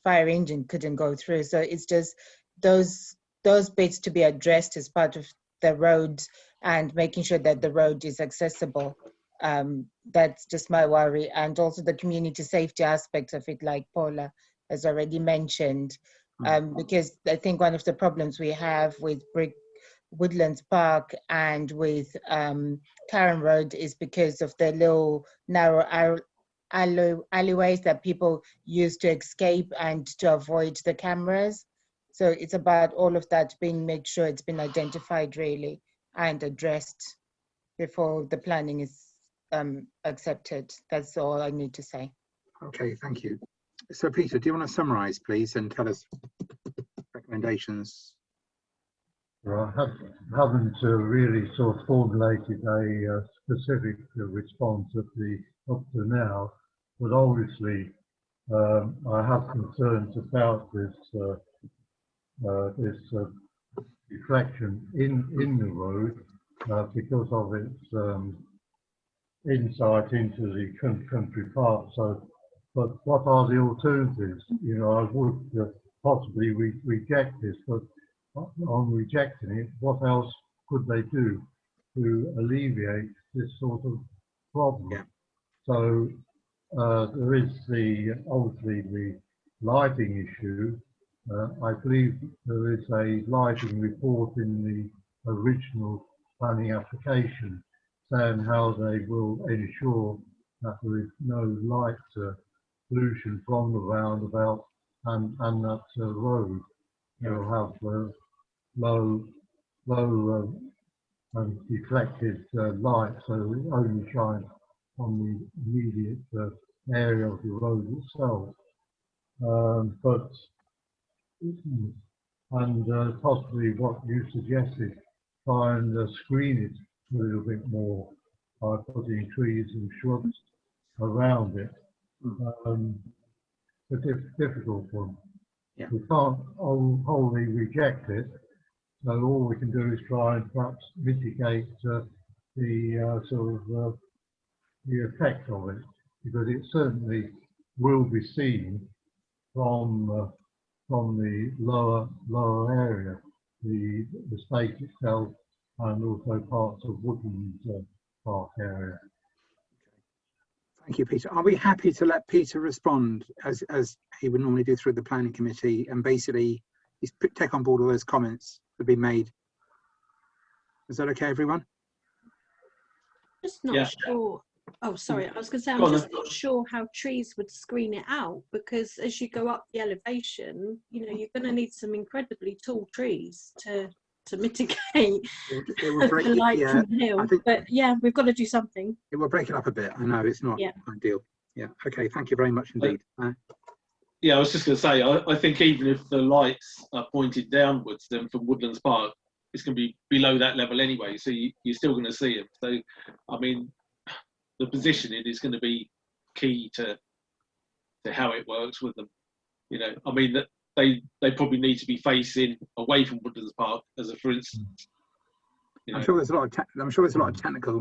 fire engine couldn't go through. So it's just those bits to be addressed as part of the road and making sure that the road is accessible. That's just my worry. And also the community safety aspect of it, like Paula has already mentioned, because I think one of the problems we have with Woodlands Park and with Karen Road is because of the little narrow alleyways that people use to escape and to avoid the cameras. So it's about all of that being made sure it's been identified really and addressed before the planning is accepted. That's all I need to say.
Okay, thank you. So Peter, do you want to summarise, please, and tell us recommendations?
Well, I haven't really sort of formulated a specific response up to now, but obviously I have concerns about this deflection in the road because of its insight into the country park. So, but what are the alternatives? I would possibly reject this, but on rejecting it, what else could they do to alleviate this sort of problem?
Yeah.
So there is obviously the lighting issue. I believe there is a lighting report in the original planning application saying how they will ensure that there is no light pollution from the roundabout and that road. They'll have low and deflected light, so it only shines on the immediate area of the road itself. And possibly what you suggested, try and screen it a little bit more by putting trees and shrubs around it. It's a difficult one.
Yeah.
We can't wholly reject it, so all we can do is try and perhaps mitigate the effect of it, because it certainly will be seen from the lower area, the estate itself, and also parts of Woodlands Park area.
Thank you, Peter. Are we happy to let Peter respond as he would normally do through the planning committee, and basically take on board all those comments that have been made? Is that okay, everyone?
Just not sure. Oh, sorry. I was going to say, I'm just not sure how trees would screen it out, because as you go up the elevation, you're going to need some incredibly tall trees to to mitigate
it will break,
the light
yeah,
from the hill. But yeah, we've got to do something.
It will break it up a bit. I know it's not ideal. Yeah. Okay. Thank you very much indeed.
Yeah, I was just going to say, I think even if the lights are pointed downwards, then from Woodlands Park, it's going to be below that level anyway, so you're still going to see them. So, I mean, the positioning is going to be key to how it works with them. You know, I mean, that they probably need to be facing away from Woodlands Park, as a for instance. You know.
I'm sure there's a lot of technical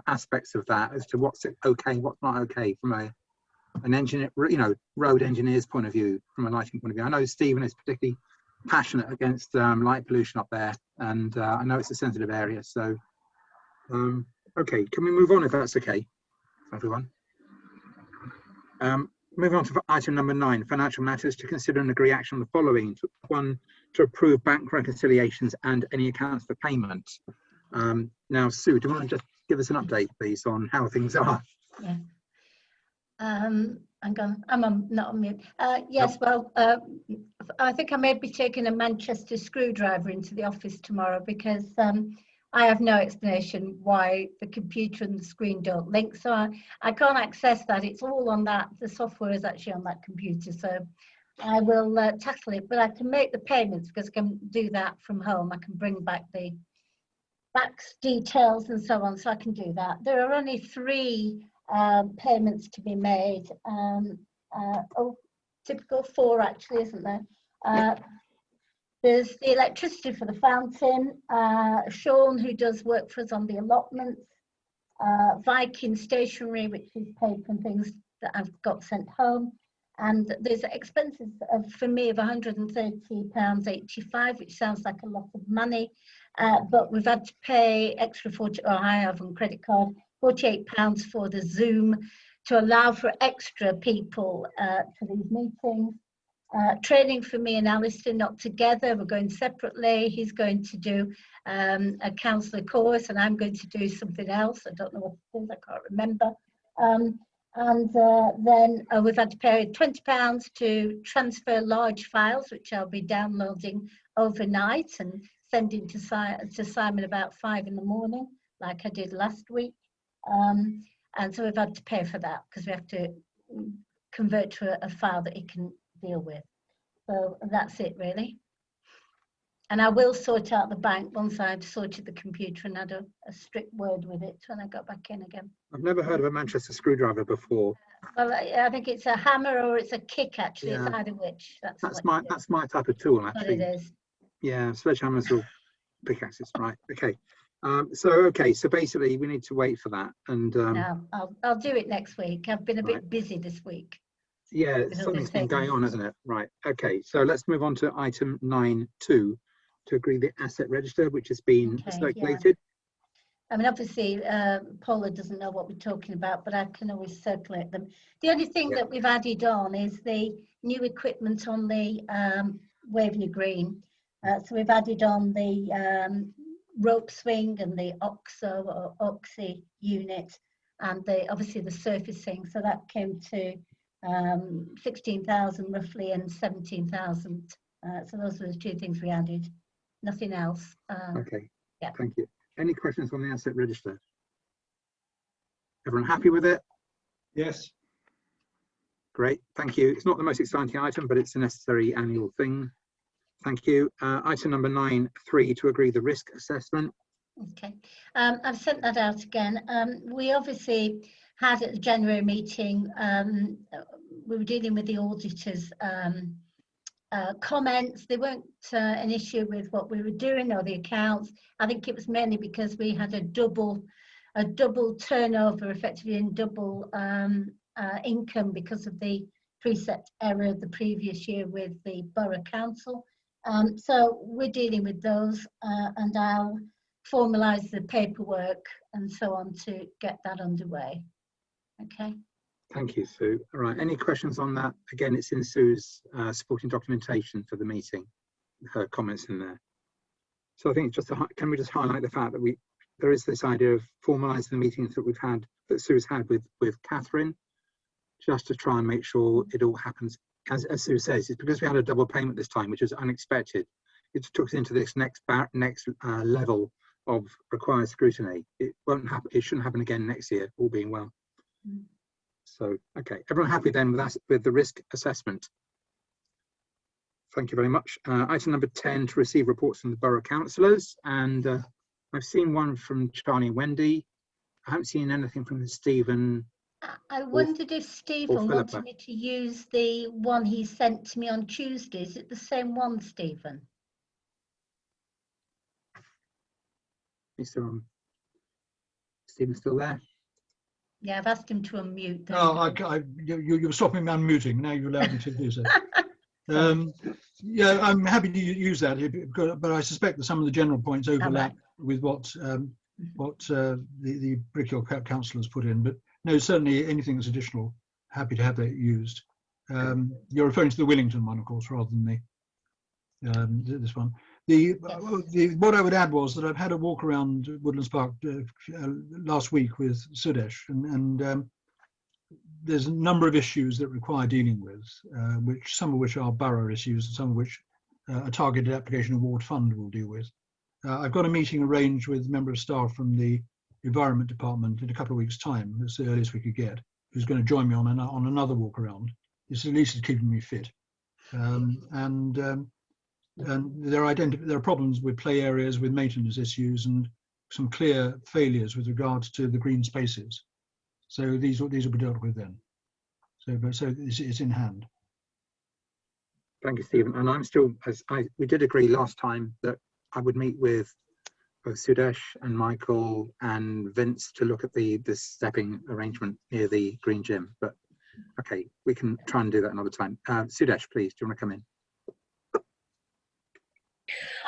aspects of that as to what's okay, what's not okay from an engineer, you know, road engineer's point of view, from a lighting point of view. I know Stephen is particularly passionate against light pollution up there, and I know it's a sensitive area. So, okay, can we move on if that's okay, everyone? Moving on to item number 9, financial matters, to consider and agree action on the following. 1, to approve bank reconciliations and any accounts for payment. Now, Sue, do you want to just give us an update, please, on how things are?
Yeah. I'm not on mute. Yes, well, I think I may be taking a Manchester screwdriver into the office tomorrow, because I have no explanation why the computer and the screen don't link. So I can't access that. It's all on that. The software is actually on that computer. So I will tackle it, but I can make the payments because I can do that from home. I can bring back the bank's details and so on. So I can do that. There are only 3 payments to be made. Typical 4 actually, isn't there? There's the electricity for the fountain, Sean, who does work for us on the allotments, Viking stationery, which is paper and things that I've got sent home, and there's expenses for me of £130.85, which sounds like a lot of money, but we've had to pay extra 40, or I have on credit card, £48 for the Zoom to allow for extra people to these meetings. Training for me and Alistair, not together, we're going separately. He's going to do a councillor course and I'm going to do something else. I don't know what it is, I can't remember. Then we've had to pay £20 to transfer large files, which I'll be downloading overnight and sending to Simon about 5 in the morning, like I did last week. And so we've had to pay for that because we have to convert to a file that he can deal with. So that's it really. And I will sort out the bank once I've sorted the computer and had a strict word with it when I got back in again.
I've never heard of a Manchester screwdriver before.
Well, I think it's a hammer or it's a kick actually.
Yeah.
It's either which.
That's my type of tool actually.
What it is.
Yeah, sledgehammers or pickaxes, right? Okay. So basically we need to wait for that, and
no, I'll do it next week. I've been a bit busy this week.
Yeah, something's been going on, hasn't it? Right. Okay. So let's move on to item 9.2, to agree the asset register, which has been circulated.
Yeah. I mean, obviously, Paula doesn't know what we're talking about, but I can always circulate them. The only thing that we've added on is the new equipment on the Waveney Green. So we've added on the rope swing and the OXO or OXY unit, and obviously the surfacing. So that came to 16,000 roughly and 17,000. So those were the 2 things we added. Nothing else.
Okay.
Yeah.
Thank you. Any questions on the asset register? Everyone happy with it?
Yes.
Great. Thank you. It's not the most exciting item, but it's a necessary annual thing. Thank you. Item number 9.3, to agree the risk assessment.
Okay. I've sent that out again. We obviously had at the January meeting, we were dealing with the auditors' comments. They weren't an issue with what we were doing or the accounts. I think it was mainly because we had a double turnover, effectively, and double income because of the precept error the previous year with the Borough Council. So we're dealing with those, and I'll formalise the paperwork and so on to get that underway. Okay.
Thank you, Sue. All right. Any questions on that? Again, it's in Sue's supporting documentation for the meeting, her comments in there. So I think can we just highlight the fact that there is this idea of formalising the meetings that Sue's had with Catherine, just to try and make sure it all happens. As Sue says, it's because we had a double payment this time, which is unexpected. it took us into this next level of required scrutiny. It won't happen. It shouldn't happen again next year, all being well. So, okay, everyone happy then with that, with the risk assessment? Thank you very much. Item number 10, to receive reports from the Borough Councillors, and I've seen one from Charlie and Wendy. I haven't seen anything from Stephen.
I wondered if Stephen wanted me to use the one he sent to me on Tuesday. Is it the same one, Stephen?
Is Stephen still there?
Yeah, I've asked him to unmute.
No, you were stopping me unmuting. Now you allowed me to do so. Yeah, I'm happy to use that, but I suspect that some of the general points overlap with what the Brickhill Councillors put in. But no, certainly anything that's additional, happy to have that used. You're referring to the Willington one, of course, rather than this one. What I would add was that I've had a walk around Woodlands Park last week with Sudesh, and there's a number of issues that require dealing with, some of which are borough issues, and some of which a targeted application award fund will deal with. I've got a meeting arranged with a member of staff from the Environment Department in a couple of weeks' time. That's the earliest we could get. Who's going to join me on another walk around? It's at least keeping me fit. And there are problems with play areas, with maintenance issues, and some clear failures with regards to the green spaces. So these will be dealt with then. So it's in hand.
Thank you, Stephen. And I'm still, we did agree last time that I would meet with both Sudesh and Michael and Vince to look at the stepping arrangement near the green gym. But okay, we can try and do that another time. Sudesh, please, do you want to come in?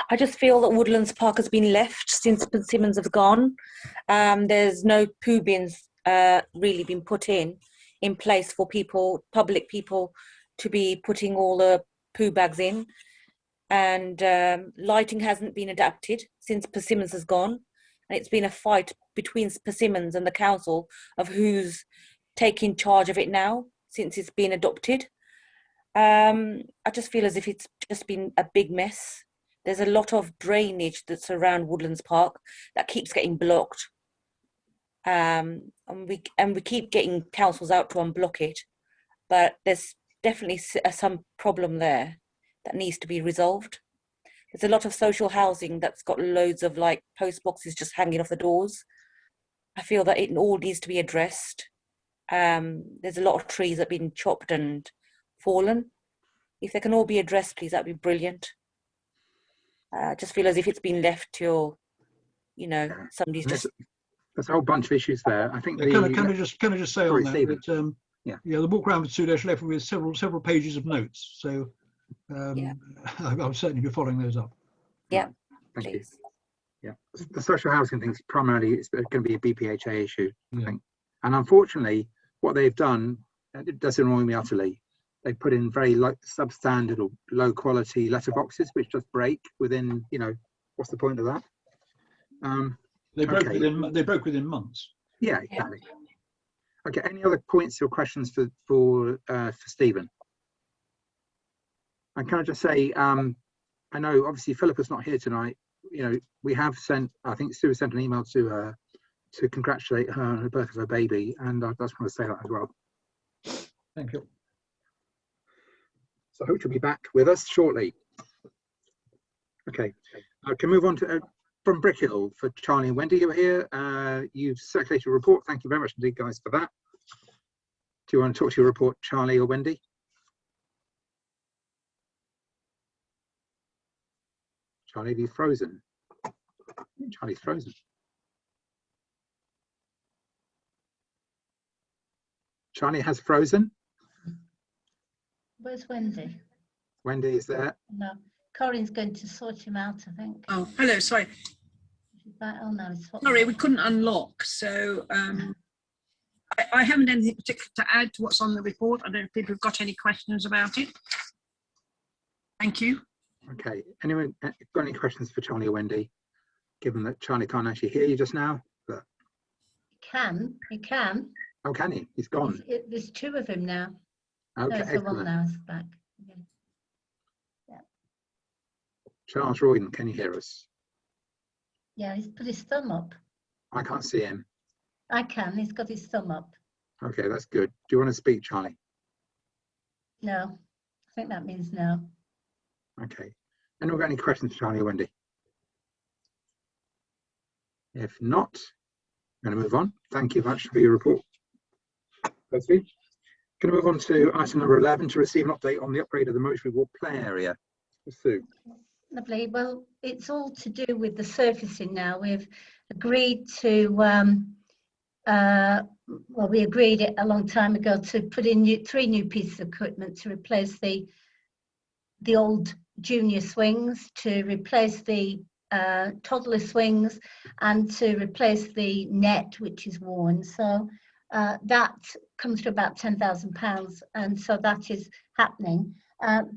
I just feel that Woodlands Park has been left since Simmons have gone. There's no poo bins really been put in place for public people to be putting all the poo bags in. And lighting hasn't been adapted since Persimmons has gone. And it's been a fight between Persimmons and the council of who's taking charge of it now since it's been adopted. I just feel as if it's just been a big mess. There's a lot of drainage that's around Woodlands Park that keeps getting blocked. And we keep getting councils out to unblock it, but there's definitely some problem there that needs to be resolved. There's a lot of social housing that's got loads of like post boxes just hanging off the doors. I feel that it all needs to be addressed. There's a lot of trees that have been chopped and fallen. If they can all be addressed, please, that'd be brilliant. I just feel as if it's been left till, somebody's just.
There's a whole bunch of issues there. I think.
Can I just say on that that
the
walk around with Sudesh left with several pages of notes. So I'll certainly be following those up.
Yeah.
Thank you. Yeah, the social housing thing's primarily it's going to be a BPHA issue, I think. And unfortunately, what they've done, it does annoy me utterly. They put in very substandard or low quality letterboxes, which just break within, what's the point of that?
They broke within months.
Yeah, exactly. Okay, any other points or questions for Stephen? And can I just say, I know obviously Philippa's not here tonight. We have sent, I think Sue sent an email to her to congratulate her on the birth of her baby, and I just want to say that as well.
Thank you.
So I hope she'll be back with us shortly. Okay, I can move on to from Brickhill for Charlie and Wendy. You're here. You've circulated a report. Thank you very much indeed, guys, for that. Do you want to talk to your report, Charlie or Wendy? Charlie, have you frozen? Charlie's frozen. Charlie has frozen.
Where's Wendy?
Wendy is there.
No, Corinne's going to sort him out, I think.
Oh, hello, sorry.
Oh, no, it's
Sorry, we couldn't unlock, so I haven't anything particular to add to what's on the report. I don't know if people have got any questions about it. Thank you.
Okay, anyone got any questions for Charlie or Wendy? Given that Charlie can't actually hear you just now, but
he can.
Oh, can he? He's gone.
There's two of him now.
Okay,
no, it's the one now is back. Okay. Yeah.
Charles Royden, can you hear us?
Yeah, he's put his thumb up.
I can't see him.
I can. He's got his thumb up.
Okay, that's good. Do you want to speak, Charlie?
No, I think that means no.
Okay. Anyone got any questions, Charlie or Wendy? If not, I'm going to move on. Thank you very much for your report. Firstly, going to move on to item number 11 to receive an update on the upgrade of the motorway walk play area. Sue.
Lovely. Well, it's all to do with the surfacing now. We've agreed to, well, we agreed it a long time ago to put in three new pieces of equipment to replace the old junior swings, to replace the toddler swings, and to replace the net, which is worn. So that comes to about £10,000, and so that is happening.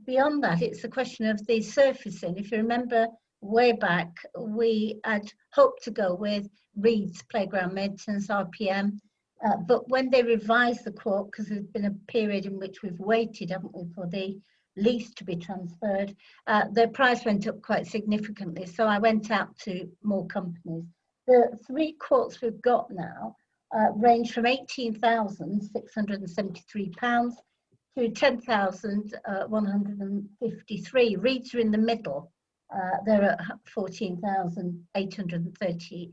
Beyond that, it's a question of the surfacing. If you remember way back, we had hoped to go with Reed's Playground Maintenance, RPM, but when they revised the quote, because there's been a period in which we've waited, haven't we, for the lease to be transferred, their price went up quite significantly. So I went out to more companies. The three quotes we've got now range from £18,673 to £10,153. Reeds are in the middle. They're at £14,836.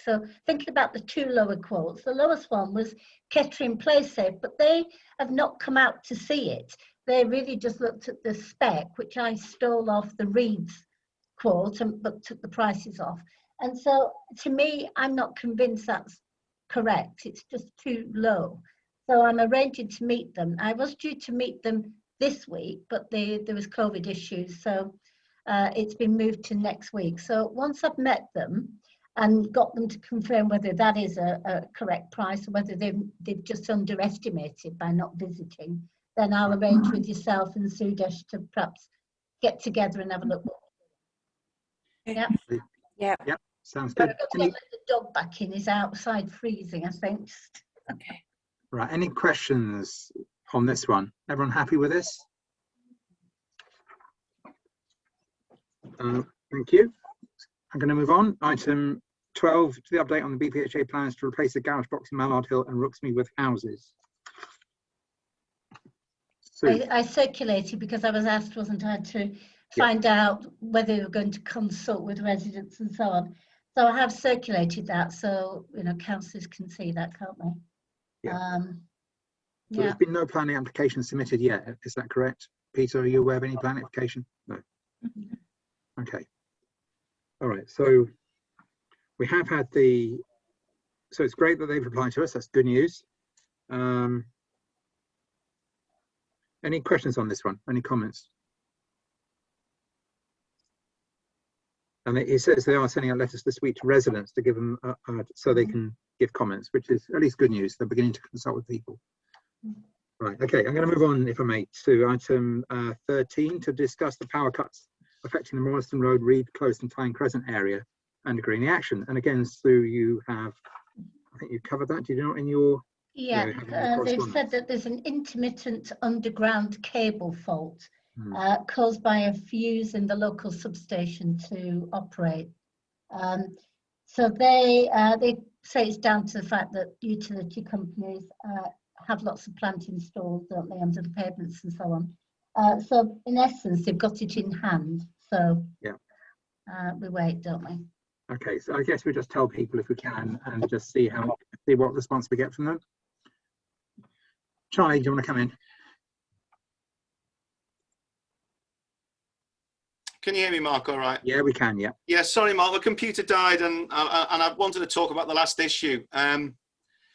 So thinking about the two lower quotes, the lowest one was Kettering PlaySafe, but they have not come out to see it. They really just looked at the spec, which I stole off the Reeds quote, but took the prices off. And so to me, I'm not convinced that's correct. It's just too low. So I'm arranging to meet them. I was due to meet them this week, but there was COVID issues, so it's been moved to next week. So once I've met them and got them to confirm whether that is a correct price or whether they've just underestimated by not visiting, then I'll arrange with yourself and Sudesh to perhaps get together and have a look. Yeah.
Yeah.
Yeah. Sounds
But
good.
I've got to let the dog back in. He's outside freezing, I think.
Okay.
Right. Any questions on this one? Everyone happy with this? Thank you. I'm going to move on. Item 12, to the update on the BPHA plans to replace the garage box in Mallard Hill and Ruxin with houses.
I circulated because I was asked, wasn't I, to find out whether they were going to consult with residents and so on. So I have circulated that, so councillors can see that, can't they?
Yeah. So there's been no planning application submitted yet. Is that correct? Peter, are you aware of any planning application? No. Okay. All right. So we have had so it's great that they've replied to us. That's good news. Any questions on this one? Any comments? And it says they are sending out letters this week to residents to give them so they can give comments, which is at least good news. They're beginning to consult with people. Right. Okay. I'm going to move on, if I may, to item 13 to discuss the power cuts affecting the Morriston Road, Reed Close and Tyne Crescent area and agreeing the action. And again, Sue, you have, I think you covered that. Did you know in your?
Yeah, they've said that there's an intermittent underground cable fault caused by a fuse in the local substation to operate. So they say it's down to the fact that utility companies have lots of plant installed, don't they, under the pavements and so on. So in essence, they've got it in hand. So we wait, don't we?
Okay, so I guess we just tell people if we can and just see what response we get from them. Charlie, do you want to come in?
Can you hear me, Mark? All right.
Yeah, we can. Yeah.
Yeah. Sorry, Mark. The computer died, and I wanted to talk about the last issue.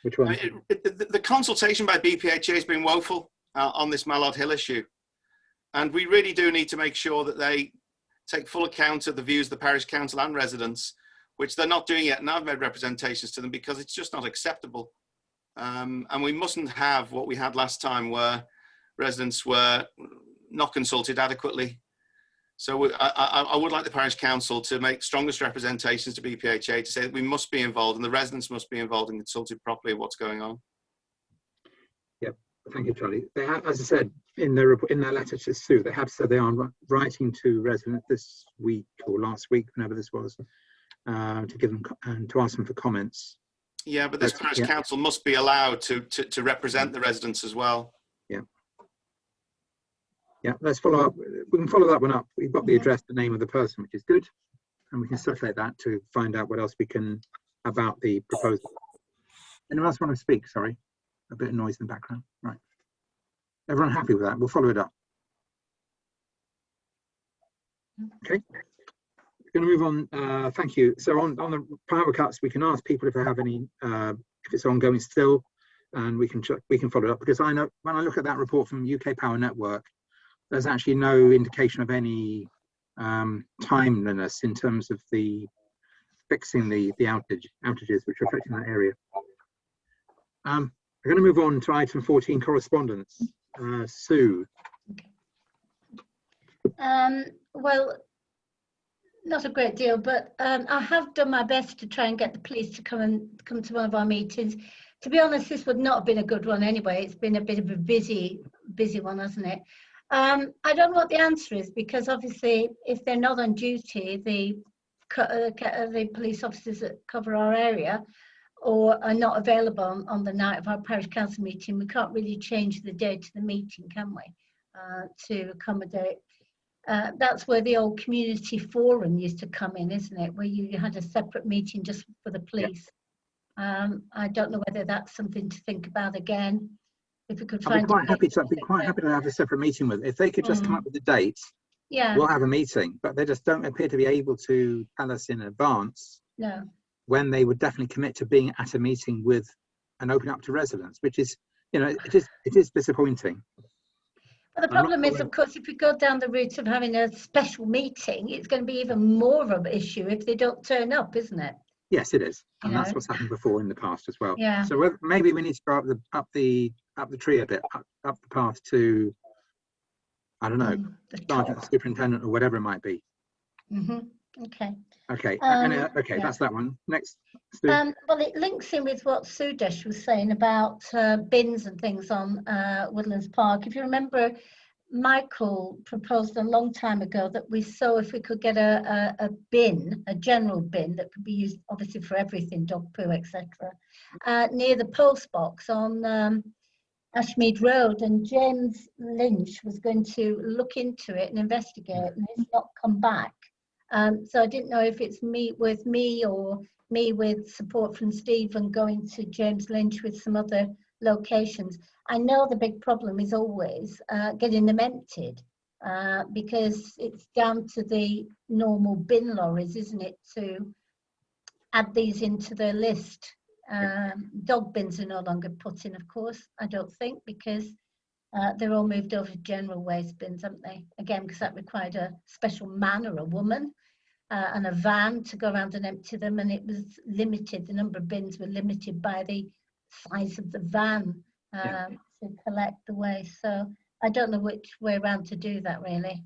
Which one?
The consultation by BPHA has been woeful on this Mallard Hill issue, and we really do need to make sure that they take full account of the views of the parish council and residents, which they're not doing yet. And I've made representations to them because it's just not acceptable. And we mustn't have what we had last time, where residents were not consulted adequately. So I would like the parish council to make strongest representations to BPHA to say that we must be involved and the residents must be involved and consulted properly in what's going on.
Yep. Thank you, Charlie. They have, as I said in their report, in their letter to Sue, they have said they are writing to residents this week or last week, whenever this was, to give them and to ask them for comments.
Yeah, but this parish council must be allowed to represent the residents as well.
Yeah. Yeah, let's follow up. We can follow that one up. We've got the address, the name of the person, which is good. And we can circulate that to find out what else we can about the proposal. Anyone else want to speak? Sorry, a bit of noise in the background. Right. Everyone happy with that? We'll follow it up. Okay. We're going to move on. Thank you. So on the power cuts, we can ask people if they have any, if it's ongoing still, and we can follow it up, because I know when I look at that report from UK Power Network, there's actually no indication of any timeliness in terms of the fixing the outages which are affecting that area. We're going to move on to item 14, correspondence. Sue.
Well, not a great deal, but I have done my best to try and get the police to come to one of our meetings. To be honest, this would not have been a good one anyway. It's been a bit of a busy one, hasn't it? I don't know what the answer is, because obviously if they're not on duty, the police officers that cover our area or are not available on the night of our parish council meeting, we can't really change the date of the meeting, can we, to accommodate. That's where the old community forum used to come in, isn't it, where you had a separate meeting just for the police. I don't know whether that's something to think about again. If we could find,
I'd be quite happy to have a separate meeting with it. If they could just come up with the dates,
yeah,
we'll have a meeting. But they just don't appear to be able to tell us in advance when they would definitely commit to being at a meeting with and open up to residents, which is, you know, it is disappointing.
But the problem is, of course, if we go down the route of having a special meeting, it's going to be even more of an issue if they don't turn up, isn't it?
Yes, it is, and that's what's happened before in the past as well.
Yeah.
So maybe we need to go up the tree a bit, up the path to, I don't know, sergeant, superintendent, or whatever it might be.
Okay.
Okay. Okay, that's that one. Next.
Well, it links in with what Sudesh was saying about bins and things on Woodlands Park. If you remember, Michael proposed a long time ago that we saw if we could get a bin, a general bin that could be used obviously for everything, dog poo, etc., near the post box on Ashmead Road, and James Lynch was going to look into it and investigate, and he's not come back. So I didn't know if it's me or me with support from Stephen going to James Lynch with some other locations. I know the big problem is always getting them emptied, because it's down to the normal bin lorries, isn't it, to add these into the list. Dog bins are no longer put in, of course, I don't think, because they're all moved over to general waste bins, haven't they? Again, because that required a special man or a woman and a van to go around and empty them, and it was limited. The number of bins were limited by the size of the van to collect the waste. So I don't know which way around to do that, really.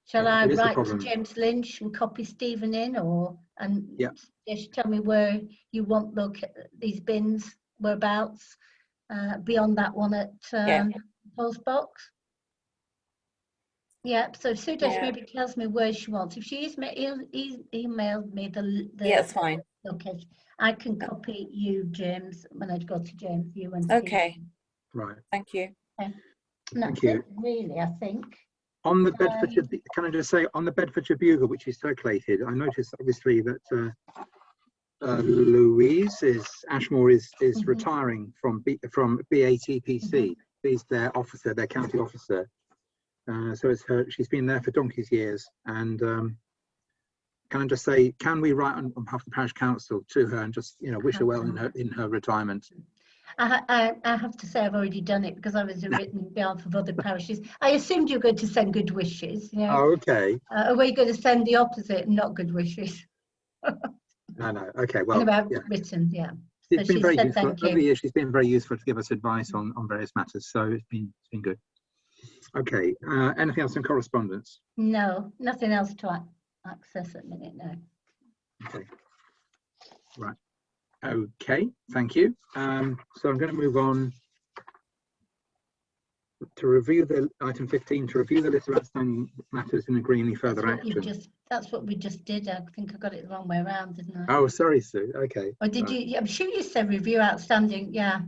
Shall I write to James Lynch and copy Stephen in, and just tell me where you want these bins, whereabouts, beyond that one at post box? Yeah, so Sudesh maybe tells me where she wants. If she emailed me the
that's fine.
location, I can copy you, James, when I go to James, you and
okay.
Stephen.
Right.
Thank you.
Okay. Thank you. Really, I think.
On the Bedfordshire, can I just say, on the Bedfordshire Bugle, which is circulated, I noticed obviously that Louise Ashmore is retiring from BATPC. She's their officer, their county officer. So it's her. She's been there for donkey's years. And can I just say, can we write on behalf of the parish council to her and just wish her well in her retirement?
I have to say I've already done it, because I was written on behalf of other parishes. I assumed you were going to send good wishes.
Oh, okay.
Or were you going to send the opposite and not good wishes?
No. Okay, well,
written,
It's been very useful.
Thank you.
Over the years, she's been very useful to give us advice on various matters. So it's been good. Okay. Anything else in correspondence?
No, nothing else to access at the minute. No.
Okay. Right. Okay, thank you. So I'm going to move on to review the item 15, to review the list of outstanding matters and agree any further action.
That's what we just did. I think I got it the wrong way around, didn't I?
Oh, sorry, Sue. Okay.
Or did you? I'm sure you said review outstanding. Yeah.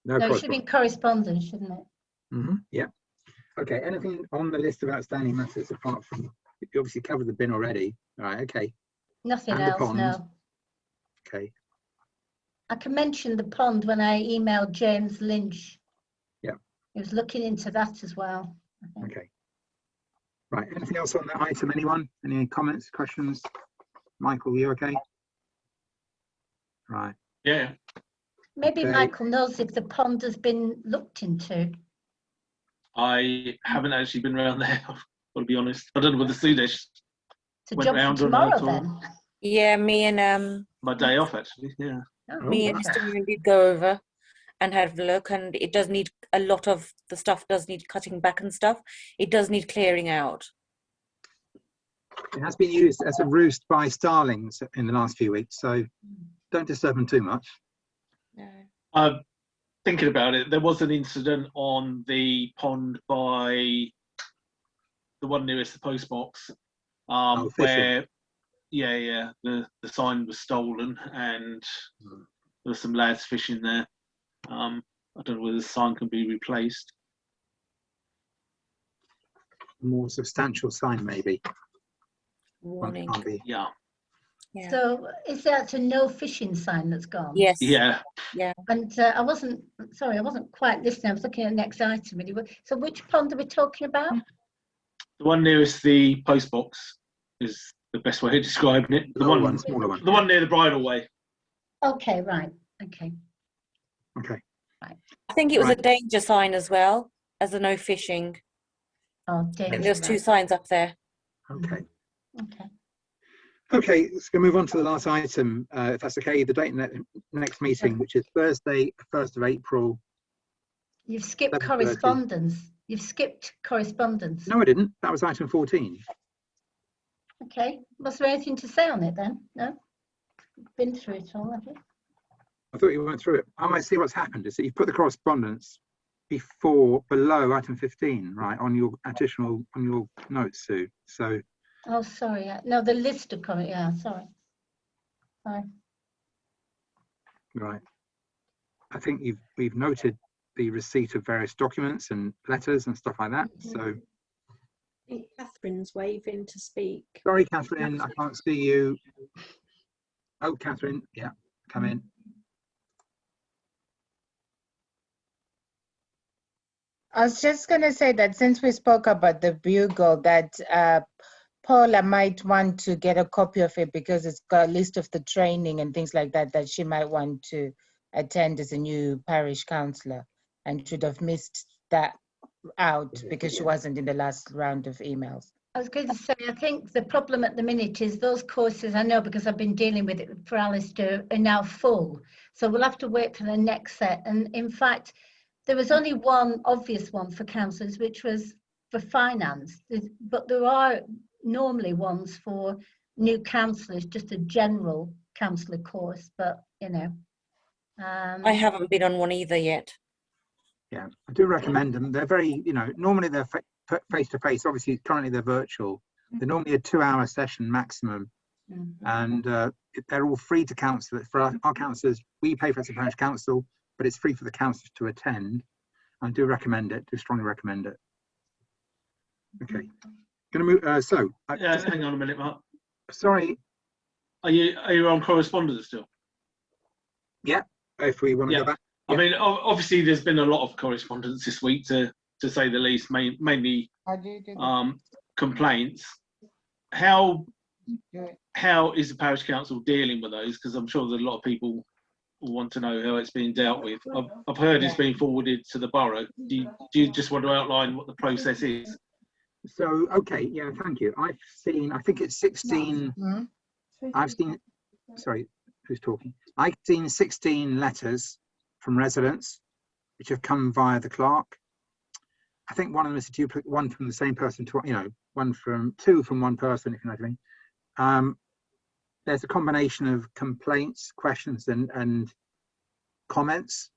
No, it should have been correspondence, shouldn't it?
Yeah. Okay. Anything on the list of outstanding matters apart from, you obviously covered the bin already. All right. Okay.
Nothing else. No.
Okay.
I can mention the pond when I emailed James Lynch.
Yeah.
He was looking into that as well.
Okay. Right. Anything else on that item? Anyone? Any comments, questions? Michael, you okay? Right.
Yeah.
Maybe Michael knows if the pond has been looked into.
I haven't actually been around there. I've got to be honest. I don't know whether Sudesh went round or
tomorrow
not.
Then.
Yeah, me and
My day off actually. Yeah.
me and Mr. Moon did go over and have a look, and it does need a lot of the stuff does need cutting back and stuff. It does need clearing out.
It has been used as a roost by starlings in the last few weeks, so don't disturb them too much.
Thinking about it, there was an incident on the pond by the one nearest the postbox, where the sign was stolen and there were some lads fishing there. I don't know whether the sign can be replaced.
A more substantial sign, maybe.
Warning.
Yeah.
So is that a no fishing sign that's gone?
Yes.
Yeah.
Yeah.
And I wasn't quite listening. I was looking at the next item. Really. So which pond are we talking about?
The one nearest the postbox is the best way of describing it. The
smaller one.
The one near the bridleway.
Okay, right. Okay.
Okay.
Right.
I think it was a danger sign as well as a no fishing.
Oh, danger.
There's two signs up there.
Okay.
Okay.
Okay, let's go move on to the last item, if that's okay. The date next meeting, which is Thursday, 1st of April.
You've skipped correspondence. You've skipped correspondence.
No, I didn't. That was item 14.
Okay. Was there anything to say on it then? No? Been through it all, have you?
I thought you went through it. I might see what's happened is that you've put the correspondence below item 15, right, on your notes, Sue. So.
Oh, sorry. No, the list of comments. Yeah, sorry.
Right. I think we've noted the receipt of various documents and letters and stuff like that. So.
Catherine's waving to speak.
Sorry, Catherine, I can't see you. Oh, Catherine, yeah, come in.
I was just going to say that since we spoke about the bugle, that Paula might want to get a copy of it because it's got a list of the training and things like that she might want to attend as a new parish councillor, and should have missed that out because she wasn't in the last round of emails.
I was going to say, I think the problem at the minute is those courses, I know because I've been dealing with it for Alistair, are now full. So we'll have to wait for the next set. And in fact, there was only one obvious one for councillors, which was for finance. But there are normally ones for new councillors, just a general councillor course. But, you know.
I haven't been on one either yet.
Yeah, I do recommend them. They're very, normally they're face-to-face. Obviously, currently they're virtual. They're normally a 2-hour session maximum. And they're all free to councillors. For our councillors, we pay for it as a parish council, but it's free for the councillors to attend. I do recommend it, do strongly recommend it. Okay. Going to move,
just hang on a minute, Mark.
Sorry.
Are you on correspondence still?
Yeah, if we want to go back.
I mean, obviously, there's been a lot of correspondence this week, to say the least, mainly complaints. How is the parish council dealing with those? Because I'm sure there's a lot of people who want to know how it's being dealt with. I've heard it's been forwarded to the borough. Do you just want to outline what the process is?
So, okay, yeah, thank you. I think it's 16. Sorry, who's talking? I've seen 16 letters from residents which have come via the clerk. I think one of them is a duplicate, one from the same person to, two from one person, if you know what I mean. There's a combination of complaints, questions and comments.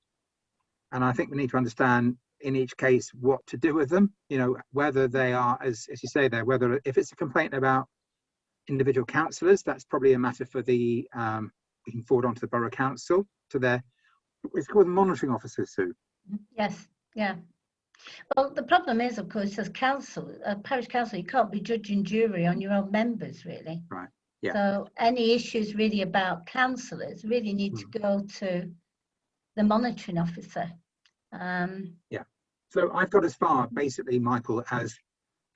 And I think we need to understand in each case what to do with them, you know, whether they are, as you say there, whether if it's a complaint about individual councillors, that's probably a matter for the, we can forward on to the Borough Council, to their, it's called monitoring officers, Sue.
Yes, yeah. Well, the problem is, of course, as council, parish council, you can't be judge and jury on your own members, really.
Right. Yeah.
So any issues really about councillors really need to go to the monitoring officer.
Yeah. So I've got as far, basically, Michael, as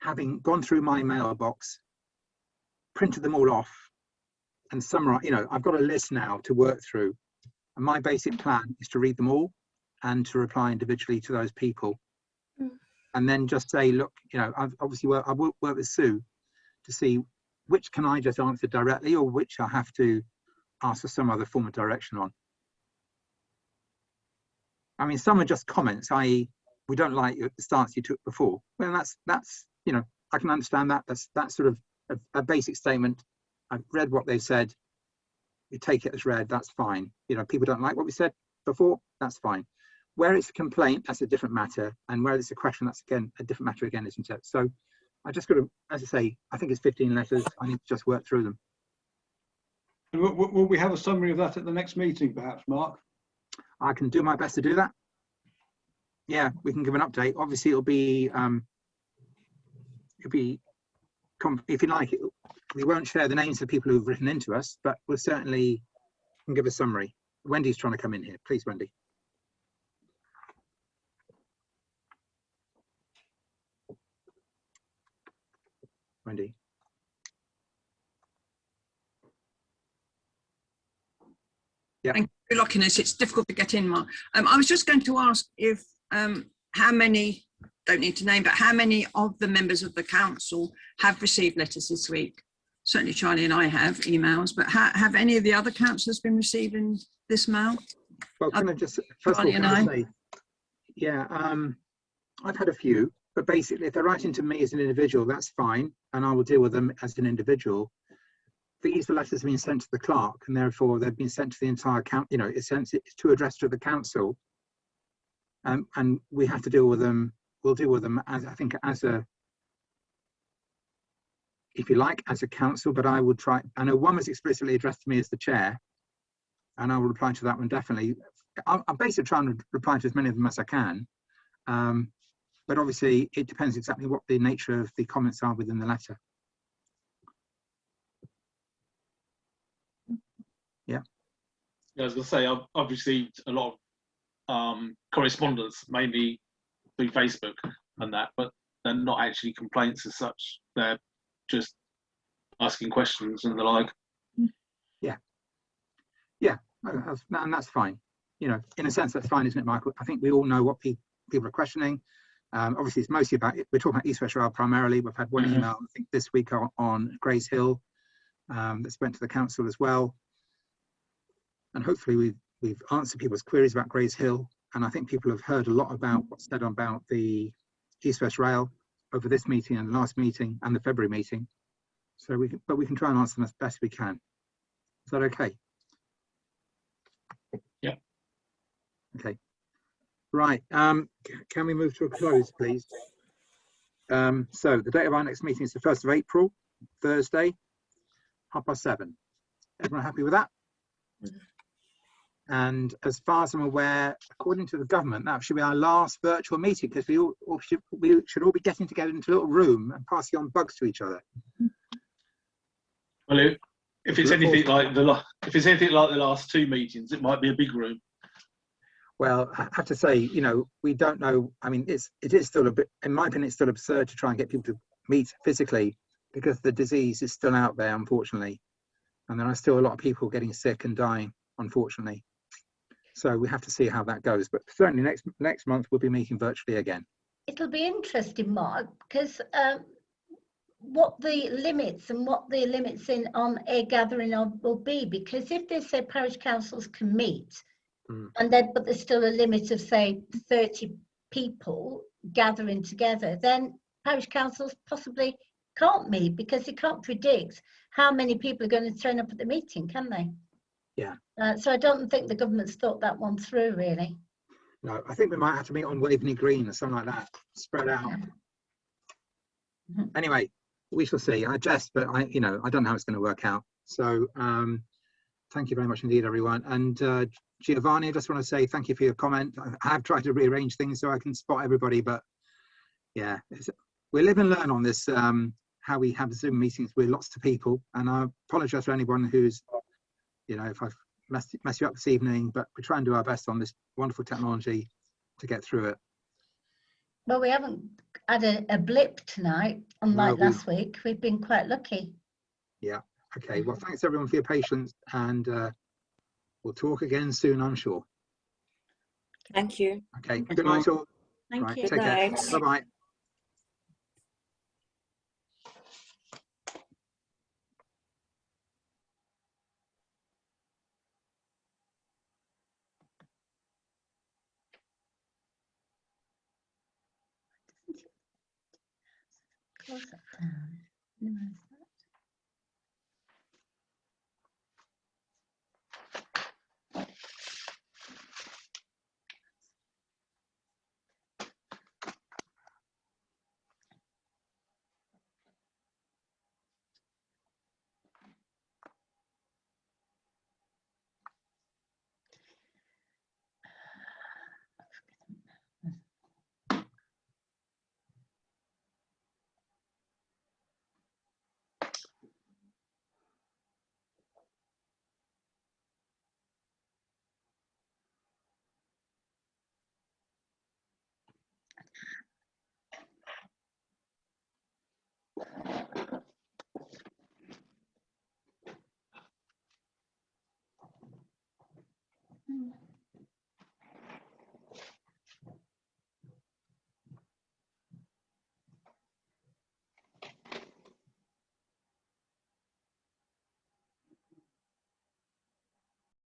having gone through my mailbox, printed them all off, and summarize. You know, I've got a list now to work through, and my basic plan is to read them all and to reply individually to those people. And then just say, look, you know, I've obviously I will work with Sue to see which can I just answer directly or which I have to ask for some other form of direction on. I mean, some are just comments, i.e., we don't like the stance you took before. Well, that's you know, I can understand that. That's sort of a basic statement. I've read what they've said. You take it as read. That's fine. You know, people don't like what we said before. That's fine. Where it's a complaint, that's a different matter, and where it's a question, that's again a different matter again, isn't it? So I just got to, as I say, I think it's 15 letters. I need to just work through them.
Will we have a summary of that at the next meeting, perhaps, Mark?
I can do my best to do that. Yeah, we can give an update. Obviously, it'll be if you like, we won't share the names of people who've written into us, but we'll certainly can give a summary. Wendy's trying to come in here. Please, Wendy. Wendy.
Yeah. Thank you for your luckiness. It's difficult to get in, Mark. I was just going to ask if how many, don't need to name, but how many of the members of the council have received letters this week? Certainly Charlie and I have emails, but have any of the other councillors been receiving this mail?
Well, can I just, first of all, can I say, yeah, I've had a few, but basically if they're writing to me as an individual, that's fine, and I will deal with them as an individual. These letters have been sent to the clerk, and therefore they've been sent to the entire council. You know, it's to address to the council, and we have to deal with them. We'll deal with them as, I think, as a, if you like, as a council. But I would try. I know one was explicitly addressed to me as the chair, and I will reply to that one definitely. I'm basically trying to reply to as many of them as I can, but obviously it depends exactly what the nature of the comments are within the letter. Yeah.
Yeah, I was going to say, I've received a lot of correspondence, mainly through Facebook and that, but they're not actually complaints as such. They're just asking questions and the like.
Yeah. Yeah, and that's fine. You know, in a sense, that's fine, isn't it, Michael? I think we all know what people are questioning. Obviously, it's mostly about, we're talking about East West Rail primarily. We've had one email, I think, this week on Grays Hill that's went to the council as well. And hopefully we've answered people's queries about Grays Hill. And I think people have heard a lot about what's said about the East West Rail over this meeting and the last meeting and the February meeting. So we can try and answer them as best we can. Is that okay?
Yeah.
Okay. Right. Can we move to a close, please? So the date of our next meeting is the 1st of April, Thursday, 7:30. Everyone happy with that? And as far as I'm aware, according to the government, that should be our last virtual meeting, because we should all be getting together into a little room and passing on bugs to each other.
Well, if it's anything like the last two meetings, it might be a big room.
Well, I have to say, you know, we don't know. I mean, it is still a bit, in my opinion, it's still absurd to try and get people to meet physically, because the disease is still out there, unfortunately, and there are still a lot of people getting sick and dying, unfortunately. So we have to see how that goes. But certainly next month we'll be meeting virtually again.
It'll be interesting, Mark, because what the limits in on a gathering will be, because if they say parish councils can meet, but there's still a limit of, say, 30 people gathering together, then parish councils possibly can't meet, because they can't predict how many people are going to turn up at the meeting, can they?
Yeah.
So I don't think the government's thought that one through, really.
No, I think we might have to meet on Waveney Green or something like that, spread out. Anyway, we shall see. I jest, but I don't know how it's going to work out. So thank you very much indeed, everyone. And Giovanni, I just want to say thank you for your comment. I have tried to rearrange things so I can spot everybody, but yeah, we live and learn on this, how we have Zoom meetings with lots of people. And I apologize for anyone who's, if I've messed you up this evening, but we try and do our best on this wonderful technology to get through it.
Well, we haven't had a blip tonight, unlike last week. We've been quite lucky.
Yeah. Okay. Well, thanks everyone for your patience, and we'll talk again soon, I'm sure.
Thank you.
Okay. Good night all.
Thank you.
Take care. Bye-bye.
Close that down. Minimize that.